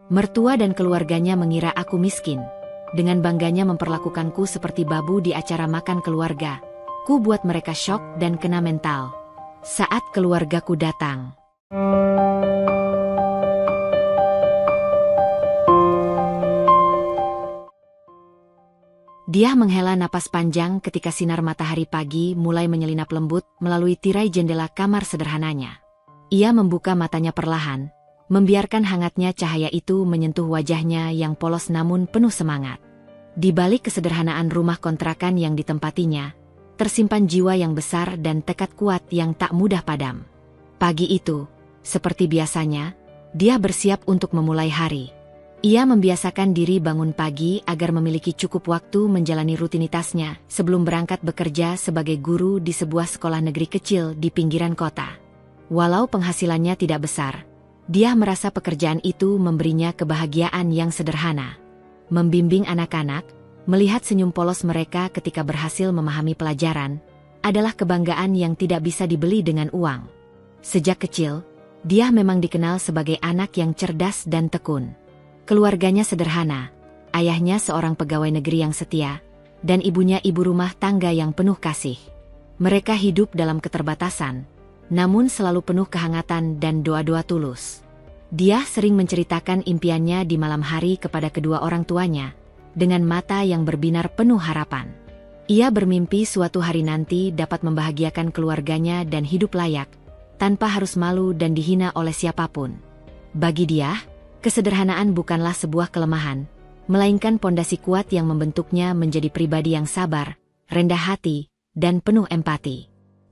Mertua dan keluarganya mengira aku miskin. Dengan bangganya memperlakukanku seperti babu di acara makan keluarga. Ku buat mereka syok dan kena mental. Saat keluargaku datang, dia menghela napas panjang ketika sinar matahari pagi mulai menyelinap lembut melalui tirai jendela kamar sederhananya. Ia membuka matanya perlahan, membiarkan hangatnya cahaya itu menyentuh wajahnya yang polos namun penuh semangat. Di balik kesederhanaan rumah kontrakan yang ditempatinya, tersimpan jiwa yang besar dan tekad kuat yang tak mudah padam. Pagi itu, seperti biasanya, dia bersiap untuk memulai hari. Ia membiasakan diri bangun pagi agar memiliki cukup waktu menjalani rutinitasnya sebelum berangkat bekerja sebagai guru di sebuah sekolah negeri kecil di pinggiran kota. Walau penghasilannya tidak besar, dia merasa pekerjaan itu memberinya kebahagiaan yang sederhana. Membimbing anak-anak, melihat senyum polos mereka ketika berhasil memahami pelajaran, adalah kebanggaan yang tidak bisa dibeli dengan uang. Sejak kecil, dia memang dikenal sebagai anak yang cerdas dan tekun. Keluarganya sederhana, ayahnya seorang pegawai negeri yang setia, dan ibunya ibu rumah tangga yang penuh kasih. Mereka hidup dalam keterbatasan, namun selalu penuh kehangatan dan doa-doa tulus. Dia sering menceritakan impiannya di malam hari kepada kedua orang tuanya, dengan mata yang berbinar penuh harapan. Ia bermimpi suatu hari nanti dapat membahagiakan keluarganya dan hidup layak, tanpa harus malu dan dihina oleh siapapun. Bagi dia, kesederhanaan bukanlah sebuah kelemahan, melainkan pondasi kuat yang membentuknya menjadi pribadi yang sabar, rendah hati, dan penuh empati.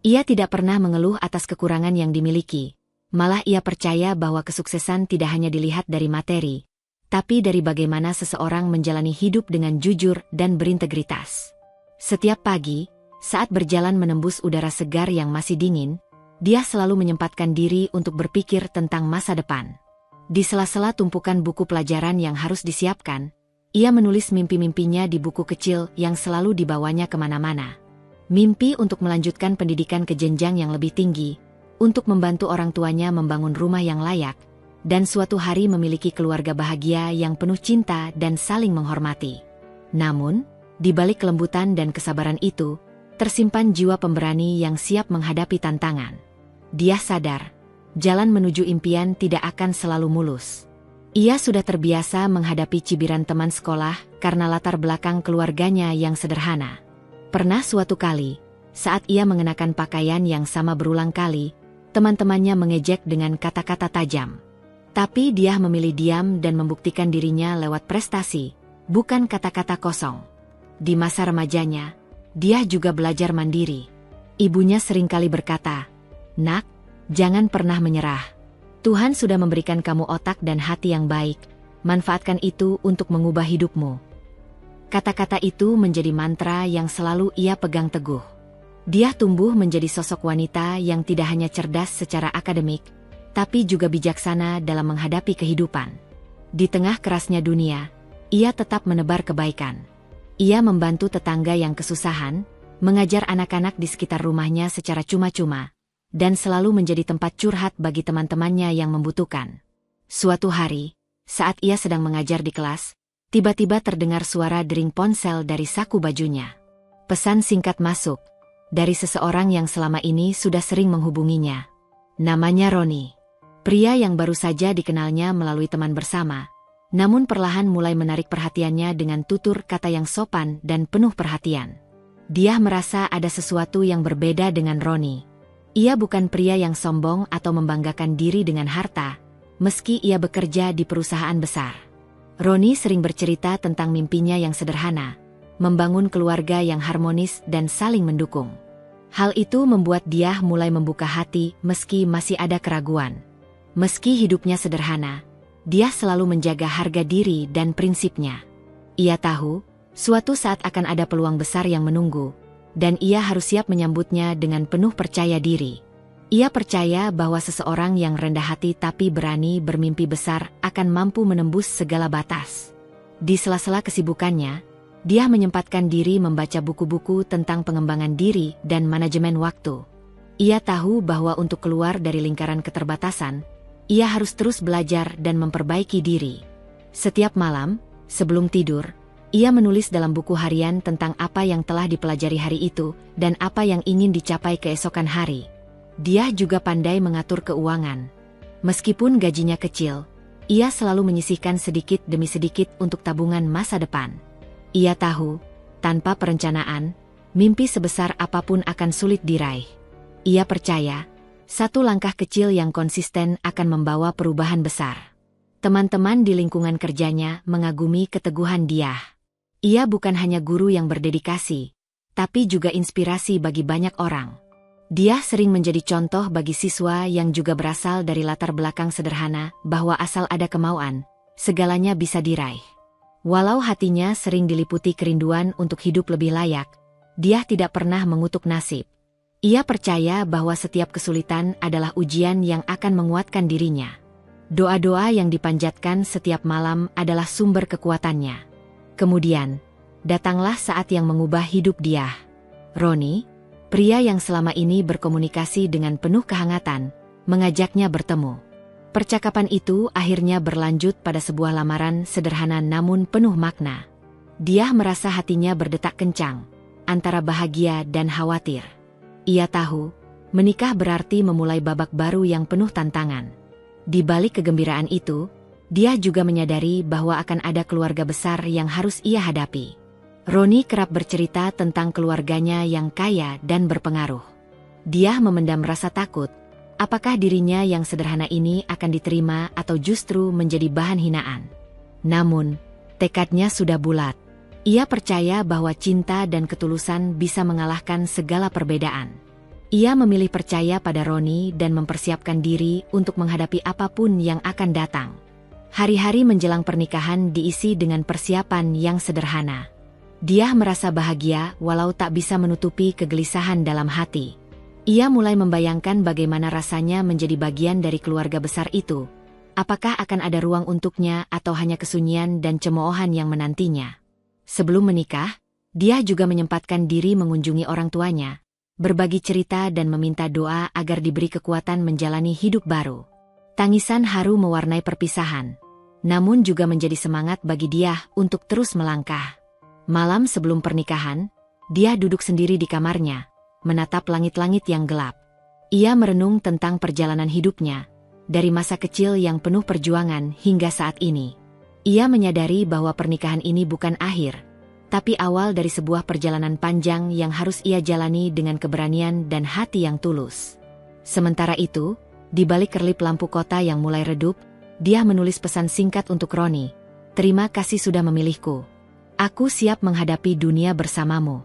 Ia tidak pernah mengeluh atas kekurangan yang dimiliki, malah ia percaya bahwa kesuksesan tidak hanya dilihat dari materi, tapi dari bagaimana seseorang menjalani hidup dengan jujur dan berintegritas. Setiap pagi, saat berjalan menembus udara segar yang masih dingin, dia selalu menyempatkan diri untuk berpikir tentang masa depan. Di sela-sela tumpukan buku pelajaran yang harus disiapkan, ia menulis mimpi-mimpinya di buku kecil yang selalu dibawanya kemana-mana. Mimpi untuk melanjutkan pendidikan ke jenjang yang lebih tinggi, untuk membantu orang tuanya membangun rumah yang layak, dan suatu hari memiliki keluarga bahagia yang penuh cinta dan saling menghormati. Namun, di balik kelembutan dan kesabaran itu, tersimpan jiwa pemberani yang siap menghadapi tantangan. Dia sadar, jalan menuju impian tidak akan selalu mulus. Ia sudah terbiasa menghadapi cibiran teman sekolah karena latar belakang keluarganya yang sederhana. Pernah suatu kali, saat ia mengenakan pakaian yang sama berulang kali, teman-temannya mengejek dengan kata-kata tajam. Tapi dia memilih diam dan membuktikan dirinya lewat prestasi, bukan kata-kata kosong. Di masa remajanya, dia juga belajar mandiri. Ibunya seringkali berkata, "Nak, jangan pernah menyerah. Tuhan sudah memberikan kamu otak dan hati yang baik, manfaatkan itu untuk mengubah hidupmu." Kata-kata itu menjadi mantra yang selalu ia pegang teguh. Dia tumbuh menjadi sosok wanita yang tidak hanya cerdas secara akademik, tapi juga bijaksana dalam menghadapi kehidupan. Di tengah kerasnya dunia, ia tetap menebar kebaikan. Ia membantu tetangga yang kesusahan, mengajar anak-anak di sekitar rumahnya secara cuma-cuma, dan selalu menjadi tempat curhat bagi teman-temannya yang membutuhkan. Suatu hari, saat ia sedang mengajar di kelas, tiba-tiba terdengar suara dering ponsel dari saku bajunya. Pesan singkat masuk, dari seseorang yang selama ini sudah sering menghubunginya. Namanya Roni. Pria yang baru saja dikenalnya melalui teman bersama, namun perlahan mulai menarik perhatiannya dengan tutur kata yang sopan dan penuh perhatian. Dia merasa ada sesuatu yang berbeda dengan Roni. Ia bukan pria yang sombong atau membanggakan diri dengan harta, meski ia bekerja di perusahaan besar. Roni sering bercerita tentang mimpinya yang sederhana, membangun keluarga yang harmonis dan saling mendukung. Hal itu membuat dia mulai membuka hati meski masih ada keraguan. Meski hidupnya sederhana, dia selalu menjaga harga diri dan prinsipnya. Ia tahu, suatu saat akan ada peluang besar yang menunggu, dan ia harus siap menyambutnya dengan penuh percaya diri. Ia percaya bahwa seseorang yang rendah hati tapi berani bermimpi besar akan mampu menembus segala batas. Di sela-sela kesibukannya, dia menyempatkan diri membaca buku-buku tentang pengembangan diri dan manajemen waktu. Ia tahu bahwa untuk keluar dari lingkaran keterbatasan, ia harus terus belajar dan memperbaiki diri. Setiap malam, sebelum tidur, ia menulis dalam buku harian tentang apa yang telah dipelajari hari itu dan apa yang ingin dicapai keesokan hari. Dia juga pandai mengatur keuangan. Meskipun gajinya kecil, ia selalu menyisihkan sedikit demi sedikit untuk tabungan masa depan. Ia tahu, tanpa perencanaan, mimpi sebesar apapun akan sulit diraih. Ia percaya, satu langkah kecil yang konsisten akan membawa perubahan besar. Teman-teman di lingkungan kerjanya mengagumi keteguhan dia. Ia bukan hanya guru yang berdedikasi, tapi juga inspirasi bagi banyak orang. Dia sering menjadi contoh bagi siswa yang juga berasal dari latar belakang sederhana bahwa asal ada kemauan, segalanya bisa diraih. Walau hatinya sering diliputi kerinduan untuk hidup lebih layak, dia tidak pernah mengutuk nasib. Ia percaya bahwa setiap kesulitan adalah ujian yang akan menguatkan dirinya. Doa-doa yang dipanjatkan setiap malam adalah sumber kekuatannya. Kemudian, datanglah saat yang mengubah hidup dia. Roni, pria yang selama ini berkomunikasi dengan penuh kehangatan, mengajaknya bertemu. Percakapan itu akhirnya berlanjut pada sebuah lamaran sederhana namun penuh makna. Dia merasa hatinya berdetak kencang, antara bahagia dan khawatir. Ia tahu, menikah berarti memulai babak baru yang penuh tantangan. Di balik kegembiraan itu, dia juga menyadari bahwa akan ada keluarga besar yang harus ia hadapi. Roni kerap bercerita tentang keluarganya yang kaya dan berpengaruh. Dia memendam rasa takut, apakah dirinya yang sederhana ini akan diterima atau justru menjadi bahan hinaan. Namun, tekadnya sudah bulat. Ia percaya bahwa cinta dan ketulusan bisa mengalahkan segala perbedaan. Ia memilih percaya pada Roni dan mempersiapkan diri untuk menghadapi apapun yang akan datang. Hari-hari menjelang pernikahan diisi dengan persiapan yang sederhana. Dia merasa bahagia walau tak bisa menutupi kegelisahan dalam hati. Ia mulai membayangkan bagaimana rasanya menjadi bagian dari keluarga besar itu. Apakah akan ada ruang untuknya atau hanya kesunyian dan cemoohan yang menantinya? Sebelum menikah, dia juga menyempatkan diri mengunjungi orang tuanya, berbagi cerita dan meminta doa agar diberi kekuatan menjalani hidup baru. Tangisan haru mewarnai perpisahan, namun juga menjadi semangat bagi dia untuk terus melangkah. Malam sebelum pernikahan, dia duduk sendiri di kamarnya, menatap langit-langit yang gelap. Ia merenung tentang perjalanan hidupnya, dari masa kecil yang penuh perjuangan hingga saat ini. Ia menyadari bahwa pernikahan ini bukan akhir, tapi awal dari sebuah perjalanan panjang yang harus ia jalani dengan keberanian dan hati yang tulus. Sementara itu, di balik kerlip lampu kota yang mulai redup, dia menulis pesan singkat untuk Roni. "Terima kasih sudah memilihku. Aku siap menghadapi dunia bersamamu."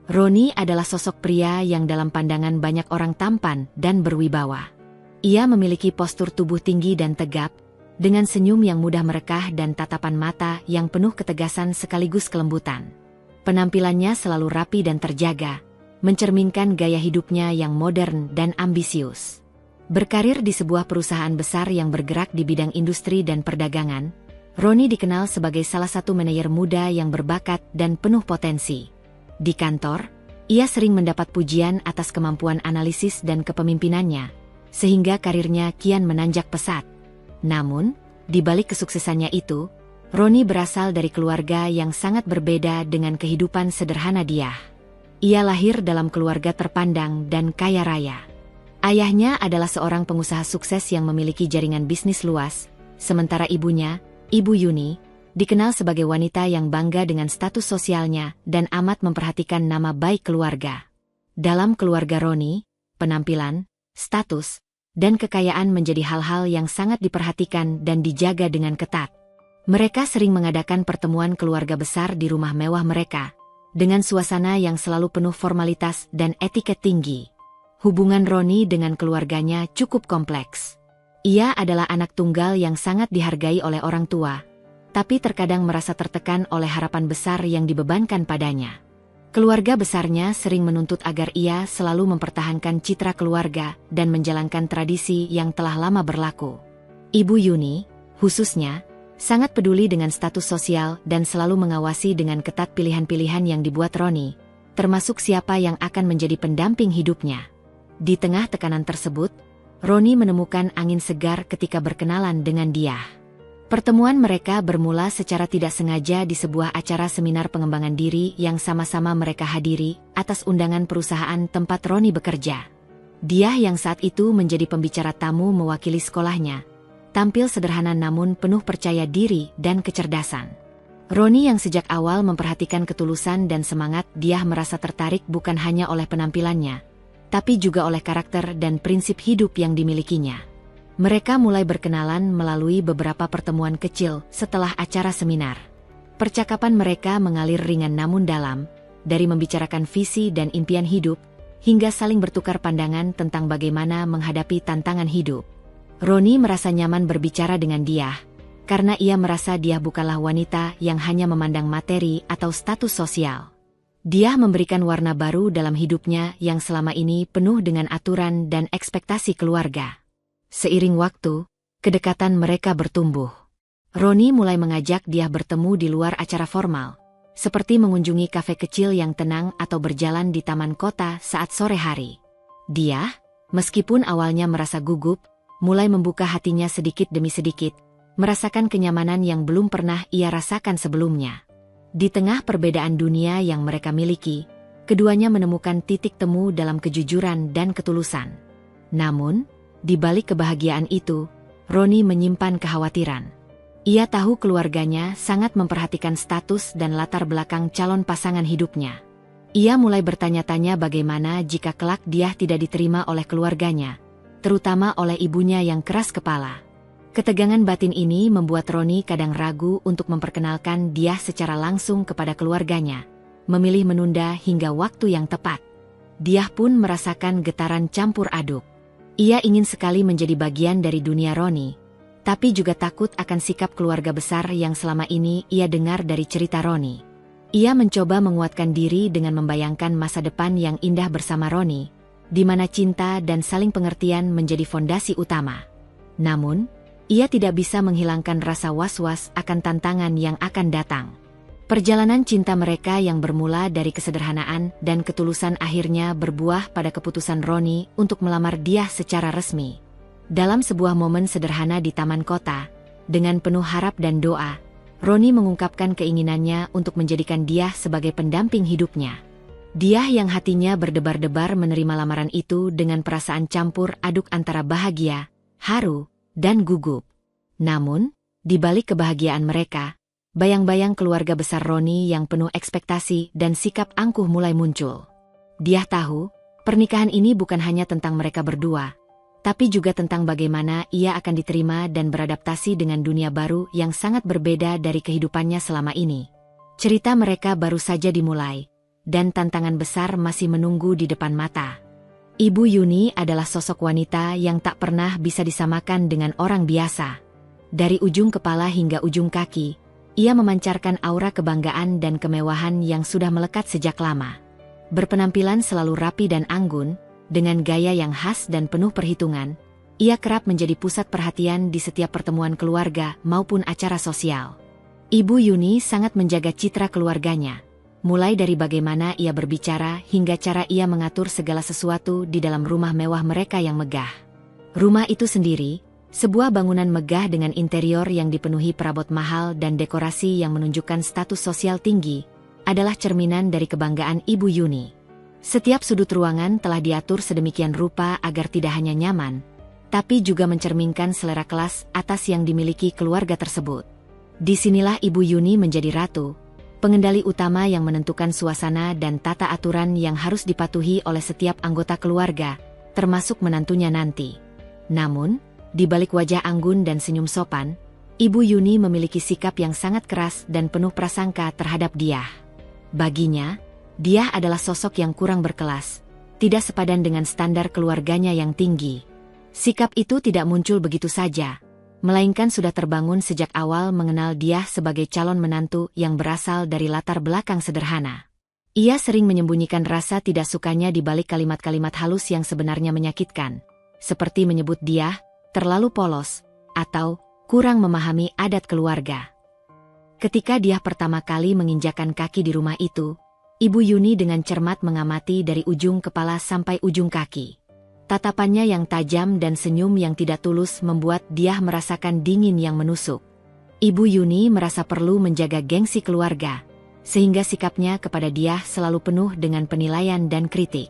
Roni adalah sosok pria yang dalam pandangan banyak orang tampan dan berwibawa. Ia memiliki postur tubuh tinggi dan tegap, dengan senyum yang mudah merekah dan tatapan mata yang penuh ketegasan sekaligus kelembutan. Penampilannya selalu rapi dan terjaga, mencerminkan gaya hidupnya yang modern dan ambisius. Berkarir di sebuah perusahaan besar yang bergerak di bidang industri dan perdagangan, Roni dikenal sebagai salah satu manajer muda yang berbakat dan penuh potensi. Di kantor, ia sering mendapat pujian atas kemampuan analisis dan kepemimpinannya, sehingga karirnya kian menanjak pesat. Namun, di balik kesuksesannya itu, Roni berasal dari keluarga yang sangat berbeda dengan kehidupan sederhana dia. Ia lahir dalam keluarga terpandang dan kaya raya. Ayahnya adalah seorang pengusaha sukses yang memiliki jaringan bisnis luas, sementara ibunya, Ibu Yuni, dikenal sebagai wanita yang bangga dengan status sosialnya dan amat memperhatikan nama baik keluarga. Dalam keluarga Roni, penampilan, status, dan kekayaan menjadi hal-hal yang sangat diperhatikan dan dijaga dengan ketat. Mereka sering mengadakan pertemuan keluarga besar di rumah mewah mereka, dengan suasana yang selalu penuh formalitas dan etiket tinggi. Hubungan Roni dengan keluarganya cukup kompleks. Ia adalah anak tunggal yang sangat dihargai oleh orang tua, tapi terkadang merasa tertekan oleh harapan besar yang dibebankan padanya. Keluarga besarnya sering menuntut agar ia selalu mempertahankan citra keluarga dan menjalankan tradisi yang telah lama berlaku. Ibu Yuni, khususnya, sangat peduli dengan status sosial dan selalu mengawasi dengan ketat pilihan-pilihan yang dibuat Roni, termasuk siapa yang akan menjadi pendamping hidupnya. Di tengah tekanan tersebut, Roni menemukan angin segar ketika berkenalan dengan dia. Pertemuan mereka bermula secara tidak sengaja di sebuah acara seminar pengembangan diri yang sama-sama mereka hadiri atas undangan perusahaan tempat Roni bekerja. Dia yang saat itu menjadi pembicara tamu mewakili sekolahnya, tampil sederhana namun penuh percaya diri dan kecerdasan. Roni yang sejak awal memperhatikan ketulusan dan semangat dia merasa tertarik bukan hanya oleh penampilannya, tapi juga oleh karakter dan prinsip hidup yang dimilikinya. Mereka mulai berkenalan melalui beberapa pertemuan kecil setelah acara seminar. Percakapan mereka mengalir ringan namun dalam, dari membicarakan visi dan impian hidup, hingga saling bertukar pandangan tentang bagaimana menghadapi tantangan hidup. Roni merasa nyaman berbicara dengan dia, karena ia merasa dia bukanlah wanita yang hanya memandang materi atau status sosial. Dia memberikan warna baru dalam hidupnya yang selama ini penuh dengan aturan dan ekspektasi keluarga. Seiring waktu, kedekatan mereka bertumbuh. Roni mulai mengajak dia bertemu di luar acara formal, seperti mengunjungi kafe kecil yang tenang atau berjalan di taman kota saat sore hari. Dia, meskipun awalnya merasa gugup, mulai membuka hatinya sedikit demi sedikit, merasakan kenyamanan yang belum pernah ia rasakan sebelumnya. Di tengah perbedaan dunia yang mereka miliki, keduanya menemukan titik temu dalam kejujuran dan ketulusan. Namun, di balik kebahagiaan itu, Roni menyimpan kekhawatiran. Ia tahu keluarganya sangat memperhatikan status dan latar belakang calon pasangan hidupnya. Ia mulai bertanya-tanya bagaimana jika kelak dia tidak diterima oleh keluarganya, terutama oleh ibunya yang keras kepala. Ketegangan batin ini membuat Roni kadang ragu untuk memperkenalkan dia secara langsung kepada keluarganya, memilih menunda hingga waktu yang tepat. Dia pun merasakan getaran campur aduk. Ia ingin sekali menjadi bagian dari dunia Roni, tapi juga takut akan sikap keluarga besar yang selama ini ia dengar dari cerita Roni. Ia mencoba menguatkan diri dengan membayangkan masa depan yang indah bersama Roni, di mana cinta dan saling pengertian menjadi fondasi utama. Namun, ia tidak bisa menghilangkan rasa was-was akan tantangan yang akan datang. Perjalanan cinta mereka yang bermula dari kesederhanaan dan ketulusan akhirnya berbuah pada keputusan Roni untuk melamar dia secara resmi. Dalam sebuah momen sederhana di taman kota, dengan penuh harap dan doa, Roni mengungkapkan keinginannya untuk menjadikan dia sebagai pendamping hidupnya. Dia yang hatinya berdebar-debar menerima lamaran itu dengan perasaan campur aduk antara bahagia, haru, dan gugup. Namun, di balik kebahagiaan mereka, bayang-bayang keluarga besar Roni yang penuh ekspektasi dan sikap angkuh mulai muncul. Dia tahu, pernikahan ini bukan hanya tentang mereka berdua, tapi juga tentang bagaimana ia akan diterima dan beradaptasi dengan dunia baru yang sangat berbeda dari kehidupannya selama ini. Cerita mereka baru saja dimulai, dan tantangan besar masih menunggu di depan mata. Ibu Yuni adalah sosok wanita yang tak pernah bisa disamakan dengan orang biasa. Dari ujung kepala hingga ujung kaki, ia memancarkan aura kebanggaan dan kemewahan yang sudah melekat sejak lama. Berpenampilan selalu rapi dan anggun, dengan gaya yang khas dan penuh perhitungan, ia kerap menjadi pusat perhatian di setiap pertemuan keluarga maupun acara sosial. Ibu Yuni sangat menjaga citra keluarganya, mulai dari bagaimana ia berbicara hingga cara ia mengatur segala sesuatu di dalam rumah mewah mereka yang megah. Rumah itu sendiri, sebuah bangunan megah dengan interior yang dipenuhi perabot mahal dan dekorasi yang menunjukkan status sosial tinggi, adalah cerminan dari kebanggaan Ibu Yuni. Setiap sudut ruangan telah diatur sedemikian rupa agar tidak hanya nyaman, tapi juga mencerminkan selera kelas atas yang dimiliki keluarga tersebut. Disinilah Ibu Yuni menjadi ratu, pengendali utama yang menentukan suasana dan tata aturan yang harus dipatuhi oleh setiap anggota keluarga, termasuk menantunya nanti. Namun, di balik wajah anggun dan senyum sopan, Ibu Yuni memiliki sikap yang sangat keras dan penuh prasangka terhadap dia. Baginya, dia adalah sosok yang kurang berkelas, tidak sepadan dengan standar keluarganya yang tinggi. Sikap itu tidak muncul begitu saja, melainkan sudah terbangun sejak awal mengenal dia sebagai calon menantu yang berasal dari latar belakang sederhana. Ia sering menyembunyikan rasa tidak sukanya di balik kalimat-kalimat halus yang sebenarnya menyakitkan, seperti menyebut dia terlalu polos, atau kurang memahami adat keluarga. Ketika dia pertama kali menginjakan kaki di rumah itu, Ibu Yuni dengan cermat mengamati dari ujung kepala sampai ujung kaki. Tatapannya yang tajam dan senyum yang tidak tulus membuat dia merasakan dingin yang menusuk. Ibu Yuni merasa perlu menjaga gengsi keluarga, sehingga sikapnya kepada Diah selalu penuh dengan penilaian dan kritik.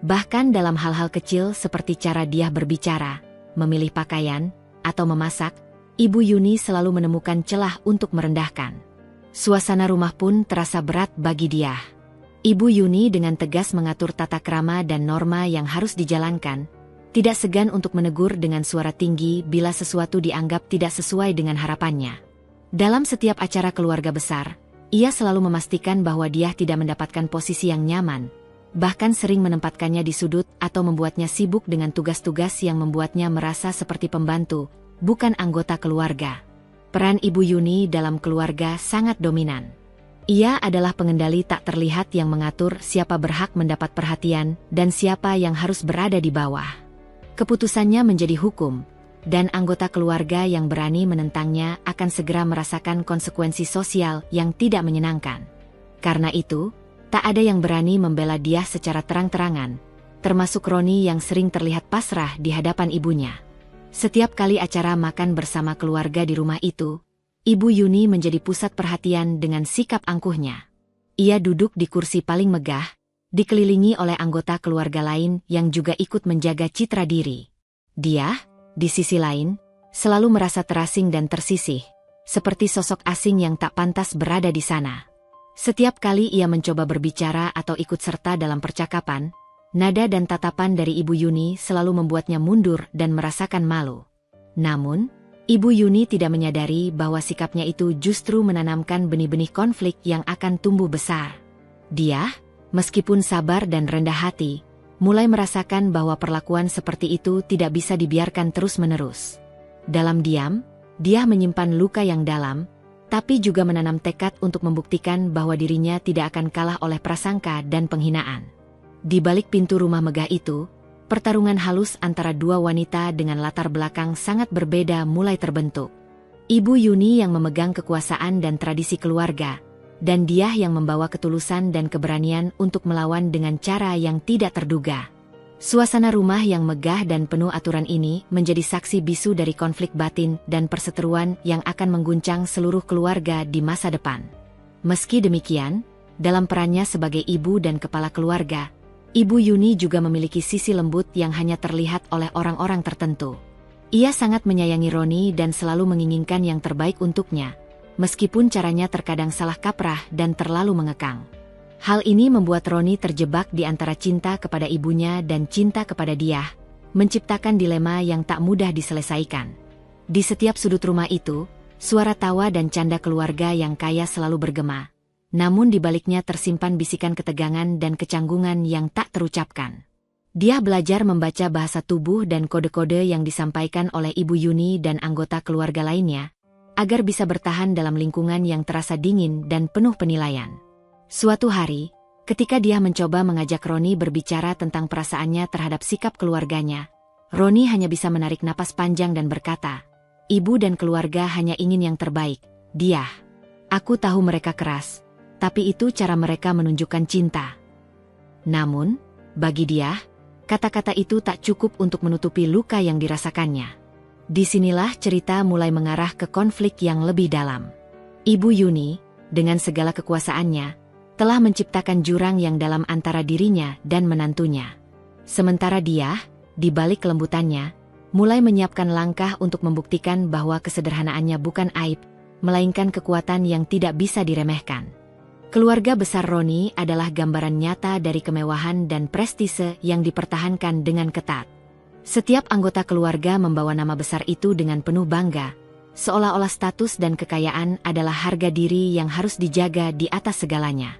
Bahkan dalam hal-hal kecil seperti cara Diah berbicara, memilih pakaian, atau memasak, Ibu Yuni selalu menemukan celah untuk merendahkan. Suasana rumah pun terasa berat bagi Diah. Ibu Yuni dengan tegas mengatur tata krama dan norma yang harus dijalankan, tidak segan untuk menegur dengan suara tinggi bila sesuatu dianggap tidak sesuai dengan harapannya. Dalam setiap acara keluarga besar, ia selalu memastikan bahwa Diah tidak mendapatkan posisi yang nyaman, bahkan sering menempatkannya di sudut atau membuatnya sibuk dengan tugas-tugas yang membuatnya merasa seperti pembantu, bukan anggota keluarga. Peran Ibu Yuni dalam keluarga sangat dominan. Ia adalah pengendali tak terlihat yang mengatur siapa berhak mendapat perhatian dan siapa yang harus berada di bawah. Keputusannya menjadi hukum, dan anggota keluarga yang berani menentangnya akan segera merasakan konsekuensi sosial yang tidak menyenangkan. Karena itu, tak ada yang berani membela Diah secara terang-terangan, termasuk Roni yang sering terlihat pasrah di hadapan ibunya. Setiap kali acara makan bersama keluarga di rumah itu, Ibu Yuni menjadi pusat perhatian dengan sikap angkuhnya. Ia duduk di kursi paling megah, dikelilingi oleh anggota keluarga lain yang juga ikut menjaga citra diri. Diah, di sisi lain, selalu merasa terasing dan tersisih, seperti sosok asing yang tak pantas berada di sana. Setiap kali ia mencoba berbicara atau ikut serta dalam percakapan, nada dan tatapan dari Ibu Yuni selalu membuatnya mundur dan merasakan malu. Namun, Ibu Yuni tidak menyadari bahwa sikapnya itu justru menanamkan benih-benih konflik yang akan tumbuh besar. Dia, meskipun sabar dan rendah hati, mulai merasakan bahwa perlakuan seperti itu tidak bisa dibiarkan terus-menerus. Dalam diam, dia menyimpan luka yang dalam, tapi juga menanam tekad untuk membuktikan bahwa dirinya tidak akan kalah oleh prasangka dan penghinaan. Di balik pintu rumah megah itu, pertarungan halus antara dua wanita dengan latar belakang sangat berbeda mulai terbentuk. Ibu Yuni yang memegang kekuasaan dan tradisi keluarga, dan Diah yang membawa ketulusan dan keberanian untuk melawan dengan cara yang tidak terduga. Suasana rumah yang megah dan penuh aturan ini menjadi saksi bisu dari konflik batin dan perseteruan yang akan mengguncang seluruh keluarga di masa depan. Meski demikian, dalam perannya sebagai ibu dan kepala keluarga, Ibu Yuni juga memiliki sisi lembut yang hanya terlihat oleh orang-orang tertentu. Ia sangat menyayangi Roni dan selalu menginginkan yang terbaik untuknya, meskipun caranya terkadang salah kaprah dan terlalu mengekang. Hal ini membuat Roni terjebak di antara cinta kepada ibunya dan cinta kepada Diah, menciptakan dilema yang tak mudah diselesaikan. Di setiap sudut rumah itu, suara tawa dan canda keluarga yang kaya selalu bergema. Namun di baliknya tersimpan bisikan ketegangan dan kecanggungan yang tak terucapkan. Dia belajar membaca bahasa tubuh dan kode-kode yang disampaikan oleh Ibu Yuni dan anggota keluarga lainnya, agar bisa bertahan dalam lingkungan yang terasa dingin dan penuh penilaian. Suatu hari, ketika dia mencoba mengajak Roni berbicara tentang perasaannya terhadap sikap keluarganya, Roni hanya bisa menarik napas panjang dan berkata, "Ibu dan keluarga hanya ingin yang terbaik, Diah. Aku tahu mereka keras, tapi itu cara mereka menunjukkan cinta." Namun, bagi Diah, kata-kata itu tak cukup untuk menutupi luka yang dirasakannya. Disinilah cerita mulai mengarah ke konflik yang lebih dalam. Ibu Yuni, dengan segala kekuasaannya, telah menciptakan jurang yang dalam antara dirinya dan menantunya. Sementara Diah, di balik kelembutannya, mulai menyiapkan langkah untuk membuktikan bahwa kesederhanaannya bukan aib, melainkan kekuatan yang tidak bisa diremehkan. Keluarga besar Roni adalah gambaran nyata dari kemewahan dan prestise yang dipertahankan dengan ketat. Setiap anggota keluarga membawa nama besar itu dengan penuh bangga, seolah-olah status dan kekayaan adalah harga diri yang harus dijaga di atas segalanya.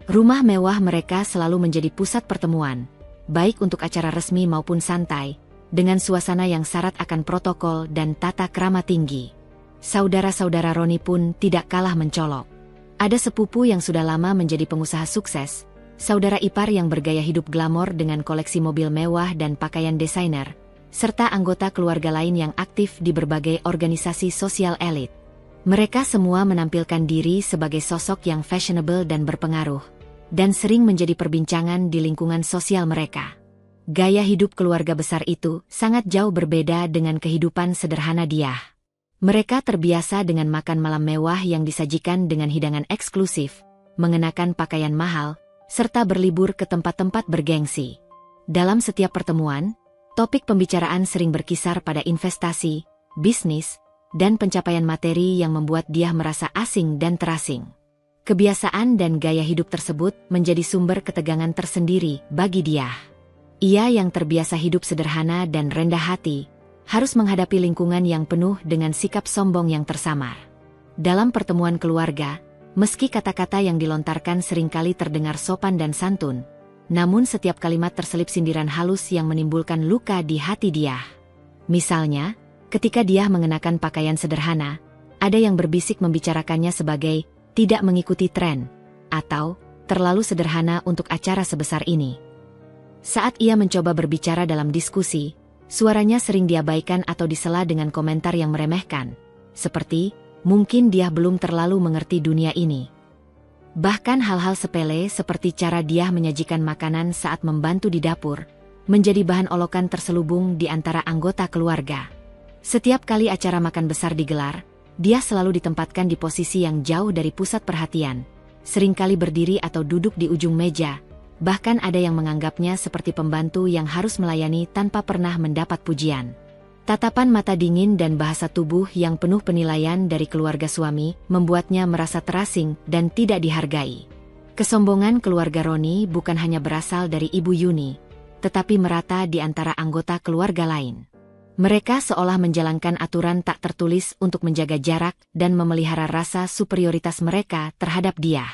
Rumah mewah mereka selalu menjadi pusat pertemuan, baik untuk acara resmi maupun santai, dengan suasana yang syarat akan protokol dan tata krama tinggi. Saudara-saudara Roni pun tidak kalah mencolok. Ada sepupu yang sudah lama menjadi pengusaha sukses, saudara ipar yang bergaya hidup glamor dengan koleksi mobil mewah dan pakaian desainer, serta anggota keluarga lain yang aktif di berbagai organisasi sosial elit. Mereka semua menampilkan diri sebagai sosok yang fashionable dan berpengaruh, dan sering menjadi perbincangan di lingkungan sosial mereka. Gaya hidup keluarga besar itu sangat jauh berbeda dengan kehidupan sederhana Diah. Mereka terbiasa dengan makan malam mewah yang disajikan dengan hidangan eksklusif, mengenakan pakaian mahal, serta berlibur ke tempat-tempat bergengsi. Dalam setiap pertemuan, topik pembicaraan sering berkisar pada investasi, bisnis, dan pencapaian materi yang membuat dia merasa asing dan terasing. Kebiasaan dan gaya hidup tersebut menjadi sumber ketegangan tersendiri bagi dia. Ia yang terbiasa hidup sederhana dan rendah hati, harus menghadapi lingkungan yang penuh dengan sikap sombong yang tersamar. Dalam pertemuan keluarga, meski kata-kata yang dilontarkan seringkali terdengar sopan dan santun, namun setiap kalimat terselip sindiran halus yang menimbulkan luka di hati dia. Misalnya, ketika dia mengenakan pakaian sederhana, ada yang berbisik membicarakannya sebagai tidak mengikuti tren, atau terlalu sederhana untuk acara sebesar ini. Saat ia mencoba berbicara dalam diskusi, suaranya sering diabaikan atau disela dengan komentar yang meremehkan, seperti, mungkin dia belum terlalu mengerti dunia ini. Bahkan hal-hal sepele seperti cara dia menyajikan makanan saat membantu di dapur, menjadi bahan olokan terselubung di antara anggota keluarga. Setiap kali acara makan besar digelar, dia selalu ditempatkan di posisi yang jauh dari pusat perhatian, seringkali berdiri atau duduk di ujung meja. Bahkan ada yang menganggapnya seperti pembantu yang harus melayani tanpa pernah mendapat pujian. Tatapan mata dingin dan bahasa tubuh yang penuh penilaian dari keluarga suami membuatnya merasa terasing dan tidak dihargai. Kesombongan keluarga Roni bukan hanya berasal dari Ibu Yuni, tetapi merata di antara anggota keluarga lain. Mereka seolah menjalankan aturan tak tertulis untuk menjaga jarak dan memelihara rasa superioritas mereka terhadap dia.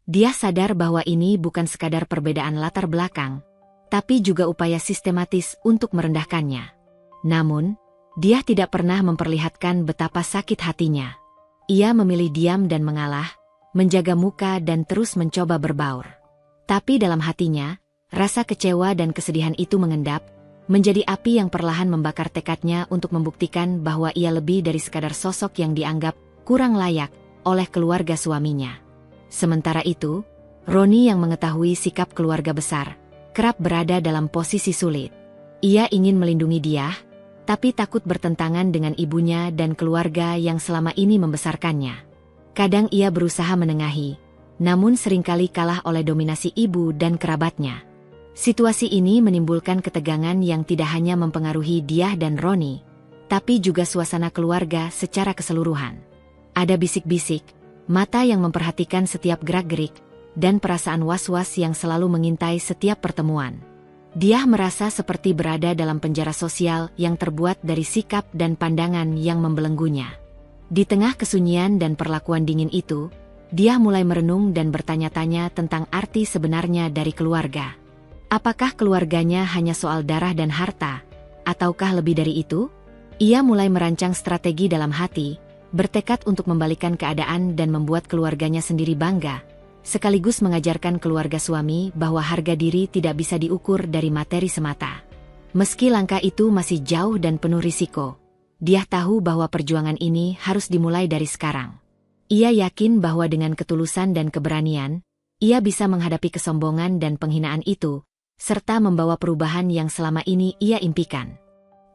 Dia sadar bahwa ini bukan sekadar perbedaan latar belakang, tapi juga upaya sistematis untuk merendahkannya. Namun, dia tidak pernah memperlihatkan betapa sakit hatinya. Ia memilih diam dan mengalah, menjaga muka dan terus mencoba berbaur. Tapi dalam hatinya, rasa kecewa dan kesedihan itu mengendap, menjadi api yang perlahan membakar tekadnya untuk membuktikan bahwa ia lebih dari sekadar sosok yang dianggap kurang layak oleh keluarga suaminya. Sementara itu, Roni yang mengetahui sikap keluarga besar, kerap berada dalam posisi sulit. Ia ingin melindungi dia, tapi takut bertentangan dengan ibunya dan keluarga yang selama ini membesarkannya. Kadang ia berusaha menengahi, namun seringkali kalah oleh dominasi ibu dan kerabatnya. Situasi ini menimbulkan ketegangan yang tidak hanya mempengaruhi dia dan Roni, tapi juga suasana keluarga secara keseluruhan. Ada bisik-bisik, mata yang memperhatikan setiap gerak-gerik, dan perasaan was-was yang selalu mengintai setiap pertemuan. Dia merasa seperti berada dalam penjara sosial yang terbuat dari sikap dan pandangan yang membelenggunya. Di tengah kesunyian dan perlakuan dingin itu, dia mulai merenung dan bertanya-tanya tentang arti sebenarnya dari keluarga. Apakah keluarganya hanya soal darah dan harta, ataukah lebih dari itu? Ia mulai merancang strategi dalam hati, bertekad untuk membalikkan keadaan dan membuat keluarganya sendiri bangga, sekaligus mengajarkan keluarga suami bahwa harga diri tidak bisa diukur dari materi semata. Meski langkah itu masih jauh dan penuh risiko, dia tahu bahwa perjuangan ini harus dimulai dari sekarang. Ia yakin bahwa dengan ketulusan dan keberanian, ia bisa menghadapi kesombongan dan penghinaan itu, serta membawa perubahan yang selama ini ia impikan.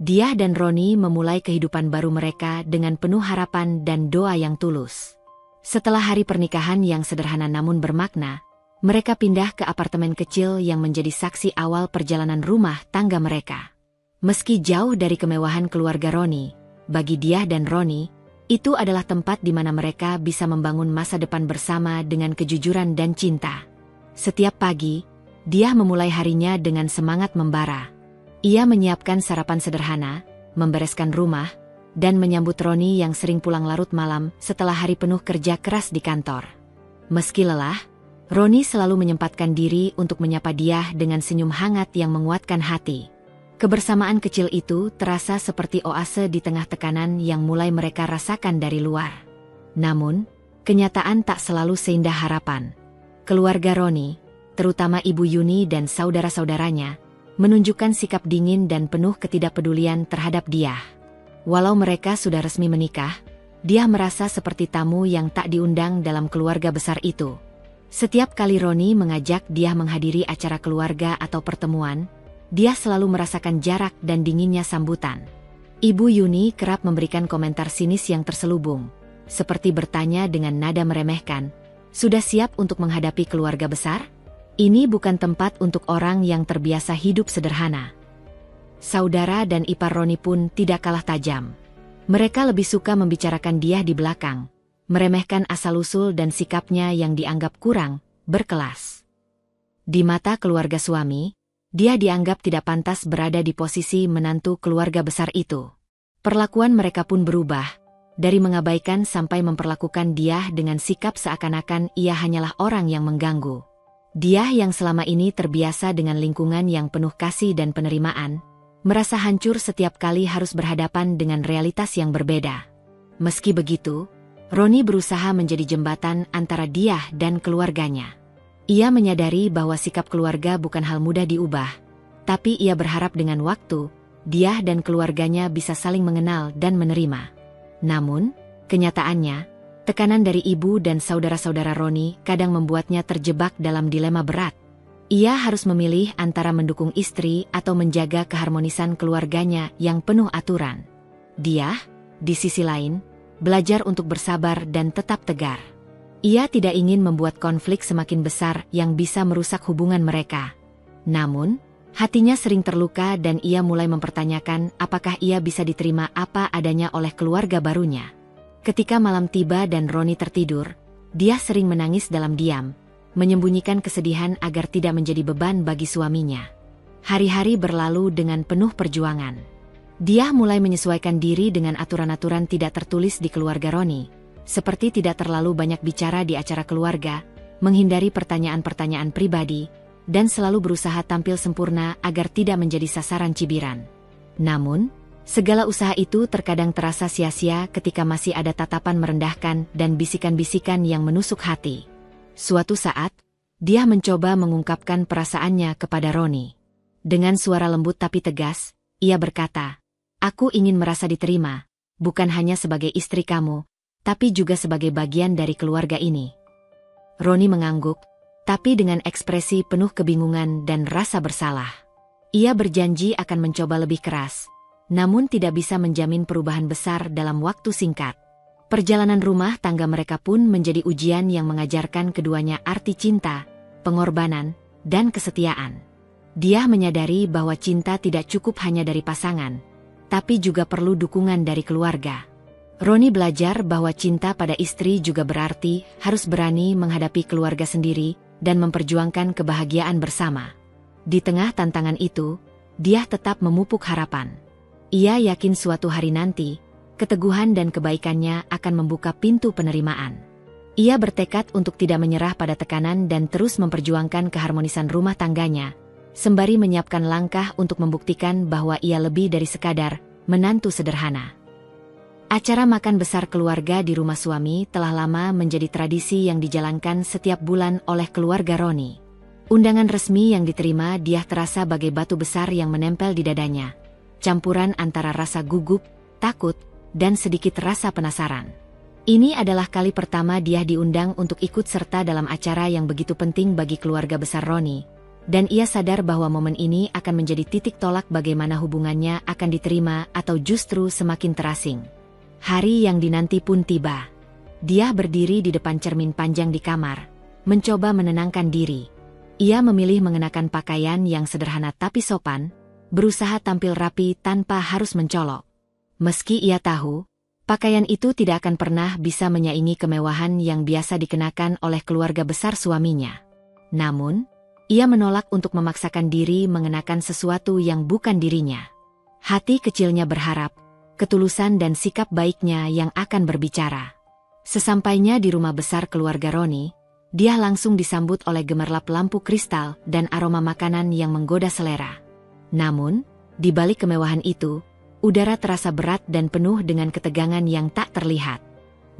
Dia dan Roni memulai kehidupan baru mereka dengan penuh harapan dan doa yang tulus. Setelah hari pernikahan yang sederhana namun bermakna, mereka pindah ke apartemen kecil yang menjadi saksi awal perjalanan rumah tangga mereka. Meski jauh dari kemewahan keluarga Roni, bagi dia dan Roni, itu adalah tempat di mana mereka bisa membangun masa depan bersama dengan kejujuran dan cinta. Setiap pagi, dia memulai harinya dengan semangat membara. Ia menyiapkan sarapan sederhana, membereskan rumah, dan menyambut Roni yang sering pulang larut malam setelah hari penuh kerja keras di kantor. Meski lelah, Roni selalu menyempatkan diri untuk menyapa dia dengan senyum hangat yang menguatkan hati. Kebersamaan kecil itu terasa seperti oase di tengah tekanan yang mulai mereka rasakan dari luar. Namun, kenyataan tak selalu seindah harapan. Keluarga Roni, terutama Ibu Yuni dan saudara-saudaranya, menunjukkan sikap dingin dan penuh ketidakpedulian terhadap dia. Walau mereka sudah resmi menikah, dia merasa seperti tamu yang tak diundang dalam keluarga besar itu. Setiap kali Roni mengajak dia menghadiri acara keluarga atau pertemuan, dia selalu merasakan jarak dan dinginnya sambutan. Ibu Yuni kerap memberikan komentar sinis yang terselubung, seperti bertanya dengan nada meremehkan, "Sudah siap untuk menghadapi keluarga besar? Ini bukan tempat untuk orang yang terbiasa hidup sederhana." Saudara dan ipar Roni pun tidak kalah tajam. Mereka lebih suka membicarakan dia di belakang, meremehkan asal-usul dan sikapnya yang dianggap kurang berkelas. Di mata keluarga suami, dia dianggap tidak pantas berada di posisi menantu keluarga besar itu. Perlakuan mereka pun berubah, dari mengabaikan sampai memperlakukan dia dengan sikap seakan-akan ia hanyalah orang yang mengganggu. Dia yang selama ini terbiasa dengan lingkungan yang penuh kasih dan penerimaan, merasa hancur setiap kali harus berhadapan dengan realitas yang berbeda. Meski begitu, Roni berusaha menjadi jembatan antara dia dan keluarganya. Ia menyadari bahwa sikap keluarga bukan hal mudah diubah, tapi ia berharap dengan waktu, dia dan keluarganya bisa saling mengenal dan menerima. Namun, kenyataannya, tekanan dari ibu dan saudara-saudara Roni kadang membuatnya terjebak dalam dilema berat. Ia harus memilih antara mendukung istri atau menjaga keharmonisan keluarganya yang penuh aturan. Dia, di sisi lain, belajar untuk bersabar dan tetap tegar. Ia tidak ingin membuat konflik semakin besar yang bisa merusak hubungan mereka. Namun, hatinya sering terluka dan ia mulai mempertanyakan apakah ia bisa diterima apa adanya oleh keluarga barunya. Ketika malam tiba dan Roni tertidur, dia sering menangis dalam diam, menyembunyikan kesedihan agar tidak menjadi beban bagi suaminya. Hari-hari berlalu dengan penuh perjuangan. Dia mulai menyesuaikan diri dengan aturan-aturan tidak tertulis di keluarga Roni, seperti tidak terlalu banyak bicara di acara keluarga, menghindari pertanyaan-pertanyaan pribadi, dan selalu berusaha tampil sempurna agar tidak menjadi sasaran cibiran. Namun, segala usaha itu terkadang terasa sia-sia ketika masih ada tatapan merendahkan dan bisikan-bisikan yang menusuk hati. Suatu saat, dia mencoba mengungkapkan perasaannya kepada Roni. Dengan suara lembut tapi tegas, ia berkata, "Aku ingin merasa diterima, bukan hanya sebagai istri kamu, tapi juga sebagai bagian dari keluarga ini." Roni mengangguk, tapi dengan ekspresi penuh kebingungan dan rasa bersalah. Ia berjanji akan mencoba lebih keras, namun tidak bisa menjamin perubahan besar dalam waktu singkat. Perjalanan rumah tangga mereka pun menjadi ujian yang mengajarkan keduanya arti cinta, pengorbanan, dan kesetiaan. Dia menyadari bahwa cinta tidak cukup hanya dari pasangan, tapi juga perlu dukungan dari keluarga. Roni belajar bahwa cinta pada istri juga berarti harus berani menghadapi keluarga sendiri dan memperjuangkan kebahagiaan bersama. Di tengah tantangan itu, dia tetap memupuk harapan. Ia yakin suatu hari nanti, keteguhan dan kebaikannya akan membuka pintu penerimaan. Ia bertekad untuk tidak menyerah pada tekanan dan terus memperjuangkan keharmonisan rumah tangganya, sembari menyiapkan langkah untuk membuktikan bahwa ia lebih dari sekadar menantu sederhana. Acara makan besar keluarga di rumah suami telah lama menjadi tradisi yang dijalankan setiap bulan oleh keluarga Roni. Undangan resmi yang diterima dia terasa bagai batu besar yang menempel di dadanya, campuran antara rasa gugup, takut, dan sedikit rasa penasaran. Ini adalah kali pertama dia diundang untuk ikut serta dalam acara yang begitu penting bagi keluarga besar Roni, dan ia sadar bahwa momen ini akan menjadi titik tolak bagaimana hubungannya akan diterima atau justru semakin terasing. Hari yang dinanti pun tiba. Dia berdiri di depan cermin panjang di kamar, mencoba menenangkan diri. Ia memilih mengenakan pakaian yang sederhana tapi sopan, berusaha tampil rapi tanpa harus mencolok. Meski ia tahu, pakaian itu tidak akan pernah bisa menyaingi kemewahan yang biasa dikenakan oleh keluarga besar suaminya. Namun, ia menolak untuk memaksakan diri mengenakan sesuatu yang bukan dirinya. Hati kecilnya berharap, ketulusan dan sikap baiknya yang akan berbicara. Sesampainya di rumah besar keluarga Roni, dia langsung disambut oleh gemerlap lampu kristal dan aroma makanan yang menggoda selera. Namun, di balik kemewahan itu, udara terasa berat dan penuh dengan ketegangan yang tak terlihat.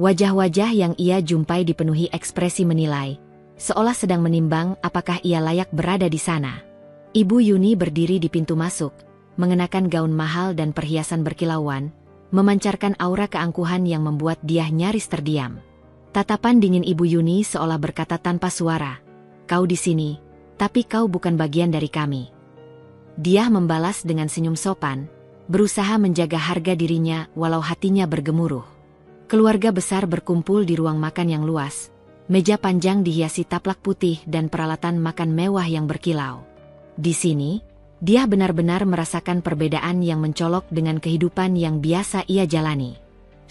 Wajah-wajah yang ia jumpai dipenuhi ekspresi menilai, seolah sedang menimbang apakah ia layak berada di sana. Ibu Yuni berdiri di pintu masuk, mengenakan gaun mahal dan perhiasan berkilauan, memancarkan aura keangkuhan yang membuat dia nyaris terdiam. Tatapan dingin Ibu Yuni seolah berkata tanpa suara, "Kau di sini, tapi kau bukan bagian dari kami." Dia membalas dengan senyum sopan, berusaha menjaga harga dirinya walau hatinya bergemuruh. Keluarga besar berkumpul di ruang makan yang luas. Meja panjang dihiasi taplak putih dan peralatan makan mewah yang berkilau. Di sini, dia benar-benar merasakan perbedaan yang mencolok dengan kehidupan yang biasa ia jalani.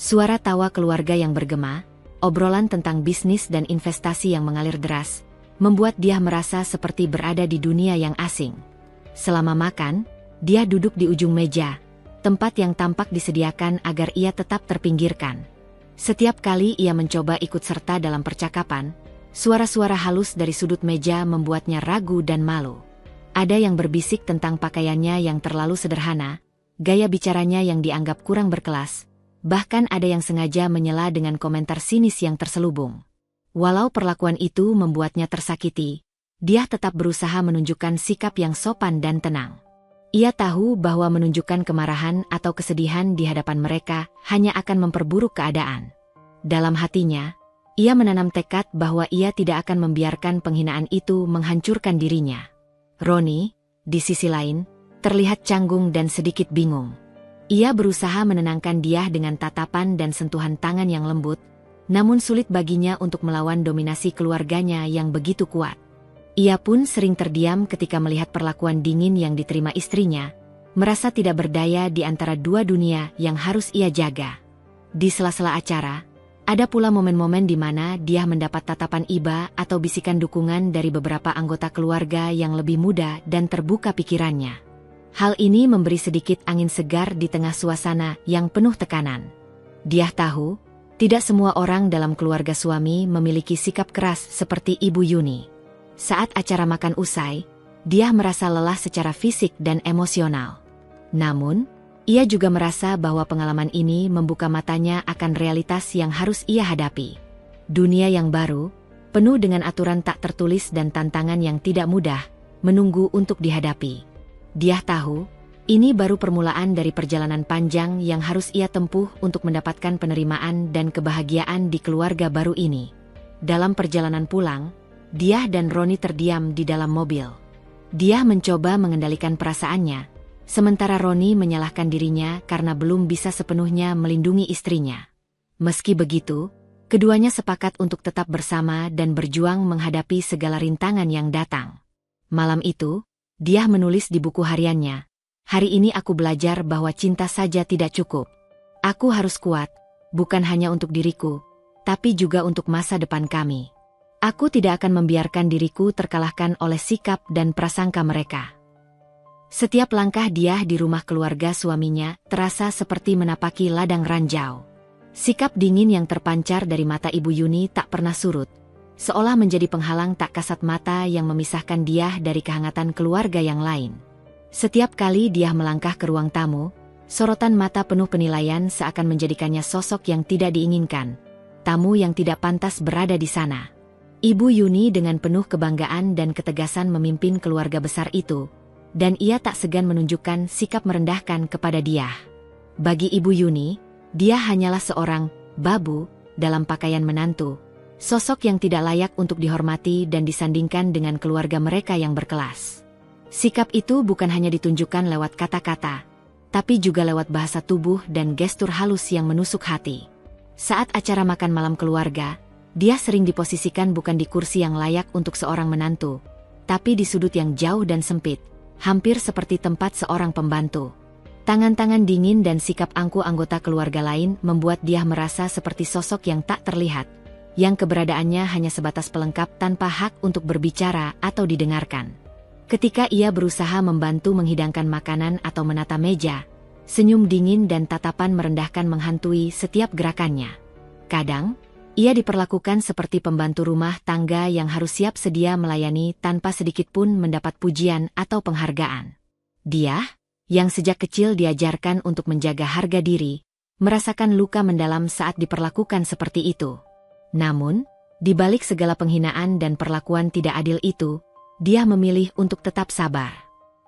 Suara tawa keluarga yang bergema, obrolan tentang bisnis dan investasi yang mengalir deras, membuat dia merasa seperti berada di dunia yang asing. Selama makan, dia duduk di ujung meja, tempat yang tampak disediakan agar ia tetap terpinggirkan. Setiap kali ia mencoba ikut serta dalam percakapan, suara-suara halus dari sudut meja membuatnya ragu dan malu. Ada yang berbisik tentang pakaiannya yang terlalu sederhana, gaya bicaranya yang dianggap kurang berkelas, bahkan ada yang sengaja menyela dengan komentar sinis yang terselubung. Walau perlakuan itu membuatnya tersakiti, dia tetap berusaha menunjukkan sikap yang sopan dan tenang. Ia tahu bahwa menunjukkan kemarahan atau kesedihan di hadapan mereka hanya akan memperburuk keadaan. Dalam hatinya, ia menanam tekad bahwa ia tidak akan membiarkan penghinaan itu menghancurkan dirinya. Roni, di sisi lain, terlihat canggung dan sedikit bingung. Ia berusaha menenangkan dia dengan tatapan dan sentuhan tangan yang lembut, namun sulit baginya untuk melawan dominasi keluarganya yang begitu kuat. Ia pun sering terdiam ketika melihat perlakuan dingin yang diterima istrinya, merasa tidak berdaya di antara dua dunia yang harus ia jaga. Di sela-sela acara, ada pula momen-momen di mana dia mendapat tatapan iba atau bisikan dukungan dari beberapa anggota keluarga yang lebih muda dan terbuka pikirannya. Hal ini memberi sedikit angin segar di tengah suasana yang penuh tekanan. Dia tahu, tidak semua orang dalam keluarga suami memiliki sikap keras seperti Ibu Yuni. Saat acara makan usai, dia merasa lelah secara fisik dan emosional. Namun, ia juga merasa bahwa pengalaman ini membuka matanya akan realitas yang harus ia hadapi. Dunia yang baru, penuh dengan aturan tak tertulis dan tantangan yang tidak mudah, menunggu untuk dihadapi. Dia tahu, ini baru permulaan dari perjalanan panjang yang harus ia tempuh untuk mendapatkan penerimaan dan kebahagiaan di keluarga baru ini. Dalam perjalanan pulang, dia dan Roni terdiam di dalam mobil. Dia mencoba mengendalikan perasaannya, sementara Roni menyalahkan dirinya karena belum bisa sepenuhnya melindungi istrinya. Meski begitu, keduanya sepakat untuk tetap bersama dan berjuang menghadapi segala rintangan yang datang. Malam itu, dia menulis di buku hariannya, "Hari ini aku belajar bahwa cinta saja tidak cukup. Aku harus kuat, bukan hanya untuk diriku, tapi juga untuk masa depan kami. Aku tidak akan membiarkan diriku terkalahkan oleh sikap dan prasangka mereka." Setiap langkah dia di rumah keluarga suaminya terasa seperti menapaki ladang ranjau. Sikap dingin yang terpancar dari mata Ibu Yuni tak pernah surut, seolah menjadi penghalang tak kasat mata yang memisahkan dia dari kehangatan keluarga yang lain. Setiap kali dia melangkah ke ruang tamu, sorotan mata penuh penilaian seakan menjadikannya sosok yang tidak diinginkan, tamu yang tidak pantas berada di sana. Ibu Yuni dengan penuh kebanggaan dan ketegasan memimpin keluarga besar itu, dan ia tak segan menunjukkan sikap merendahkan kepada dia. Bagi Ibu Yuni, dia hanyalah seorang babu dalam pakaian menantu, sosok yang tidak layak untuk dihormati dan disandingkan dengan keluarga mereka yang berkelas. Sikap itu bukan hanya ditunjukkan lewat kata-kata, tapi juga lewat bahasa tubuh dan gestur halus yang menusuk hati. Saat acara makan malam keluarga, dia sering diposisikan bukan di kursi yang layak untuk seorang menantu, tapi di sudut yang jauh dan sempit, hampir seperti tempat seorang pembantu. Tangan-tangan dingin dan sikap angkuh anggota keluarga lain membuat dia merasa seperti sosok yang tak terlihat, yang keberadaannya hanya sebatas pelengkap tanpa hak untuk berbicara atau didengarkan. Ketika ia berusaha membantu menghidangkan makanan atau menata meja, senyum dingin dan tatapan merendahkan menghantui setiap gerakannya. Kadang, ia diperlakukan seperti pembantu rumah tangga yang harus siap sedia melayani tanpa sedikit pun mendapat pujian atau penghargaan. Dia, yang sejak kecil diajarkan untuk menjaga harga diri, merasakan luka mendalam saat diperlakukan seperti itu. Namun, di balik segala penghinaan dan perlakuan tidak adil itu, dia memilih untuk tetap sabar.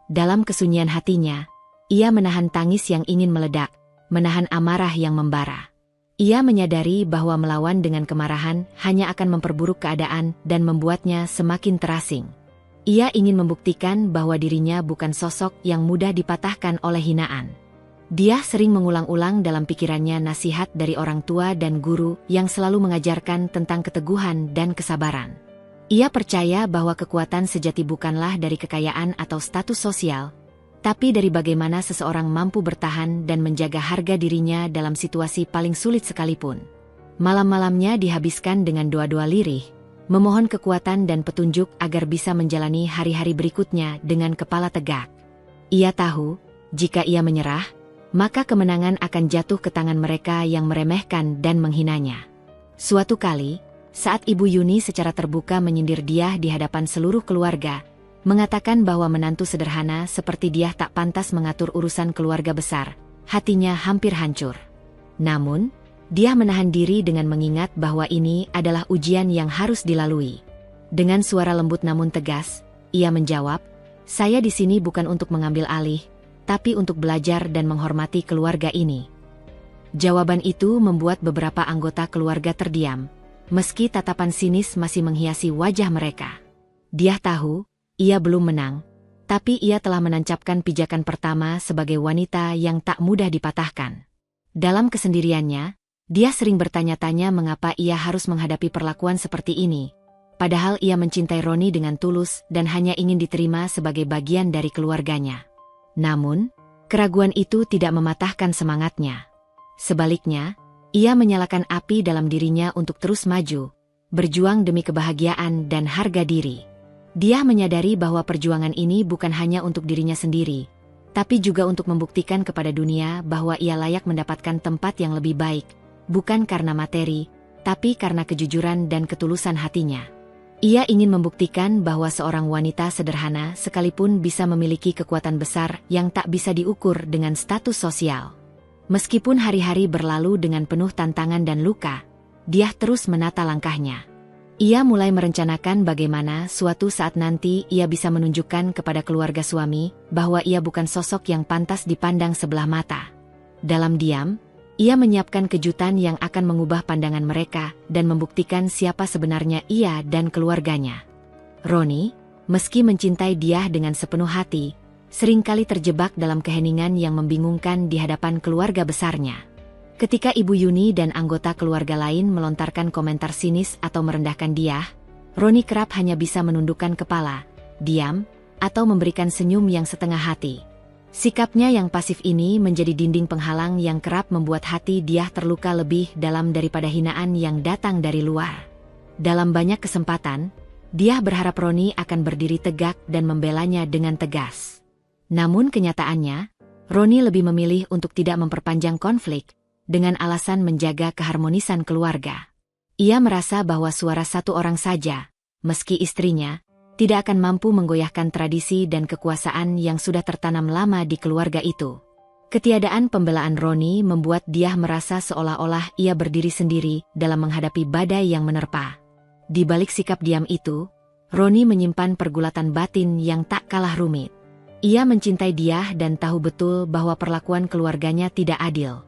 Dalam kesunyian hatinya, ia menahan tangis yang ingin meledak, menahan amarah yang membara. Ia menyadari bahwa melawan dengan kemarahan hanya akan memperburuk keadaan dan membuatnya semakin terasing. Ia ingin membuktikan bahwa dirinya bukan sosok yang mudah dipatahkan oleh hinaan. Dia sering mengulang-ulang dalam pikirannya nasihat dari orang tua dan guru yang selalu mengajarkan tentang keteguhan dan kesabaran. Ia percaya bahwa kekuatan sejati bukanlah dari kekayaan atau status sosial, tapi dari bagaimana seseorang mampu bertahan dan menjaga harga dirinya dalam situasi paling sulit sekalipun. Malam-malamnya dihabiskan dengan doa-doa lirih, memohon kekuatan dan petunjuk agar bisa menjalani hari-hari berikutnya dengan kepala tegak. Ia tahu, jika ia menyerah, maka kemenangan akan jatuh ke tangan mereka yang meremehkan dan menghinanya. Suatu kali, saat Ibu Yuni secara terbuka menyindir dia di hadapan seluruh keluarga, mengatakan bahwa menantu sederhana seperti dia tak pantas mengatur urusan keluarga besar, hatinya hampir hancur. Namun, dia menahan diri dengan mengingat bahwa ini adalah ujian yang harus dilalui. Dengan suara lembut namun tegas, ia menjawab, "Saya di sini bukan untuk mengambil alih, tapi untuk belajar dan menghormati keluarga ini." Jawaban itu membuat beberapa anggota keluarga terdiam, meski tatapan sinis masih menghiasi wajah mereka. Dia tahu, ia belum menang, tapi ia telah menancapkan pijakan pertama sebagai wanita yang tak mudah dipatahkan. Dalam kesendiriannya, dia sering bertanya-tanya mengapa ia harus menghadapi perlakuan seperti ini, padahal ia mencintai Roni dengan tulus dan hanya ingin diterima sebagai bagian dari keluarganya. Namun, keraguan itu tidak mematahkan semangatnya. Sebaliknya, ia menyalakan api dalam dirinya untuk terus maju, berjuang demi kebahagiaan dan harga diri. Dia menyadari bahwa perjuangan ini bukan hanya untuk dirinya sendiri, tapi juga untuk membuktikan kepada dunia bahwa ia layak mendapatkan tempat yang lebih baik, bukan karena materi, tapi karena kejujuran dan ketulusan hatinya. Ia ingin membuktikan bahwa seorang wanita sederhana sekalipun bisa memiliki kekuatan besar yang tak bisa diukur dengan status sosial. Meskipun hari-hari berlalu dengan penuh tantangan dan luka, dia terus menata langkahnya. Ia mulai merencanakan bagaimana suatu saat nanti ia bisa menunjukkan kepada keluarga suami bahwa ia bukan sosok yang pantas dipandang sebelah mata. Dalam diam, ia menyiapkan kejutan yang akan mengubah pandangan mereka dan membuktikan siapa sebenarnya ia dan keluarganya. Roni, meski mencintai dia dengan sepenuh hati, seringkali terjebak dalam keheningan yang membingungkan di hadapan keluarga besarnya. Ketika Ibu Yuni dan anggota keluarga lain melontarkan komentar sinis atau merendahkan dia, Roni kerap hanya bisa menundukkan kepala, diam, atau memberikan senyum yang setengah hati. Sikapnya yang pasif ini menjadi dinding penghalang yang kerap membuat hati dia terluka lebih dalam daripada hinaan yang datang dari luar. Dalam banyak kesempatan, dia berharap Roni akan berdiri tegak dan membelanya dengan tegas. Namun kenyataannya, Roni lebih memilih untuk tidak memperpanjang konflik, dengan alasan menjaga keharmonisan keluarga. Ia merasa bahwa suara satu orang saja, meski istrinya, tidak akan mampu menggoyahkan tradisi dan kekuasaan yang sudah tertanam lama di keluarga itu. Ketiadaan pembelaan Roni membuat dia merasa seolah-olah ia berdiri sendiri dalam menghadapi badai yang menerpa. Di balik sikap diam itu, Roni menyimpan pergulatan batin yang tak kalah rumit. Ia mencintai dia dan tahu betul bahwa perlakuan keluarganya tidak adil.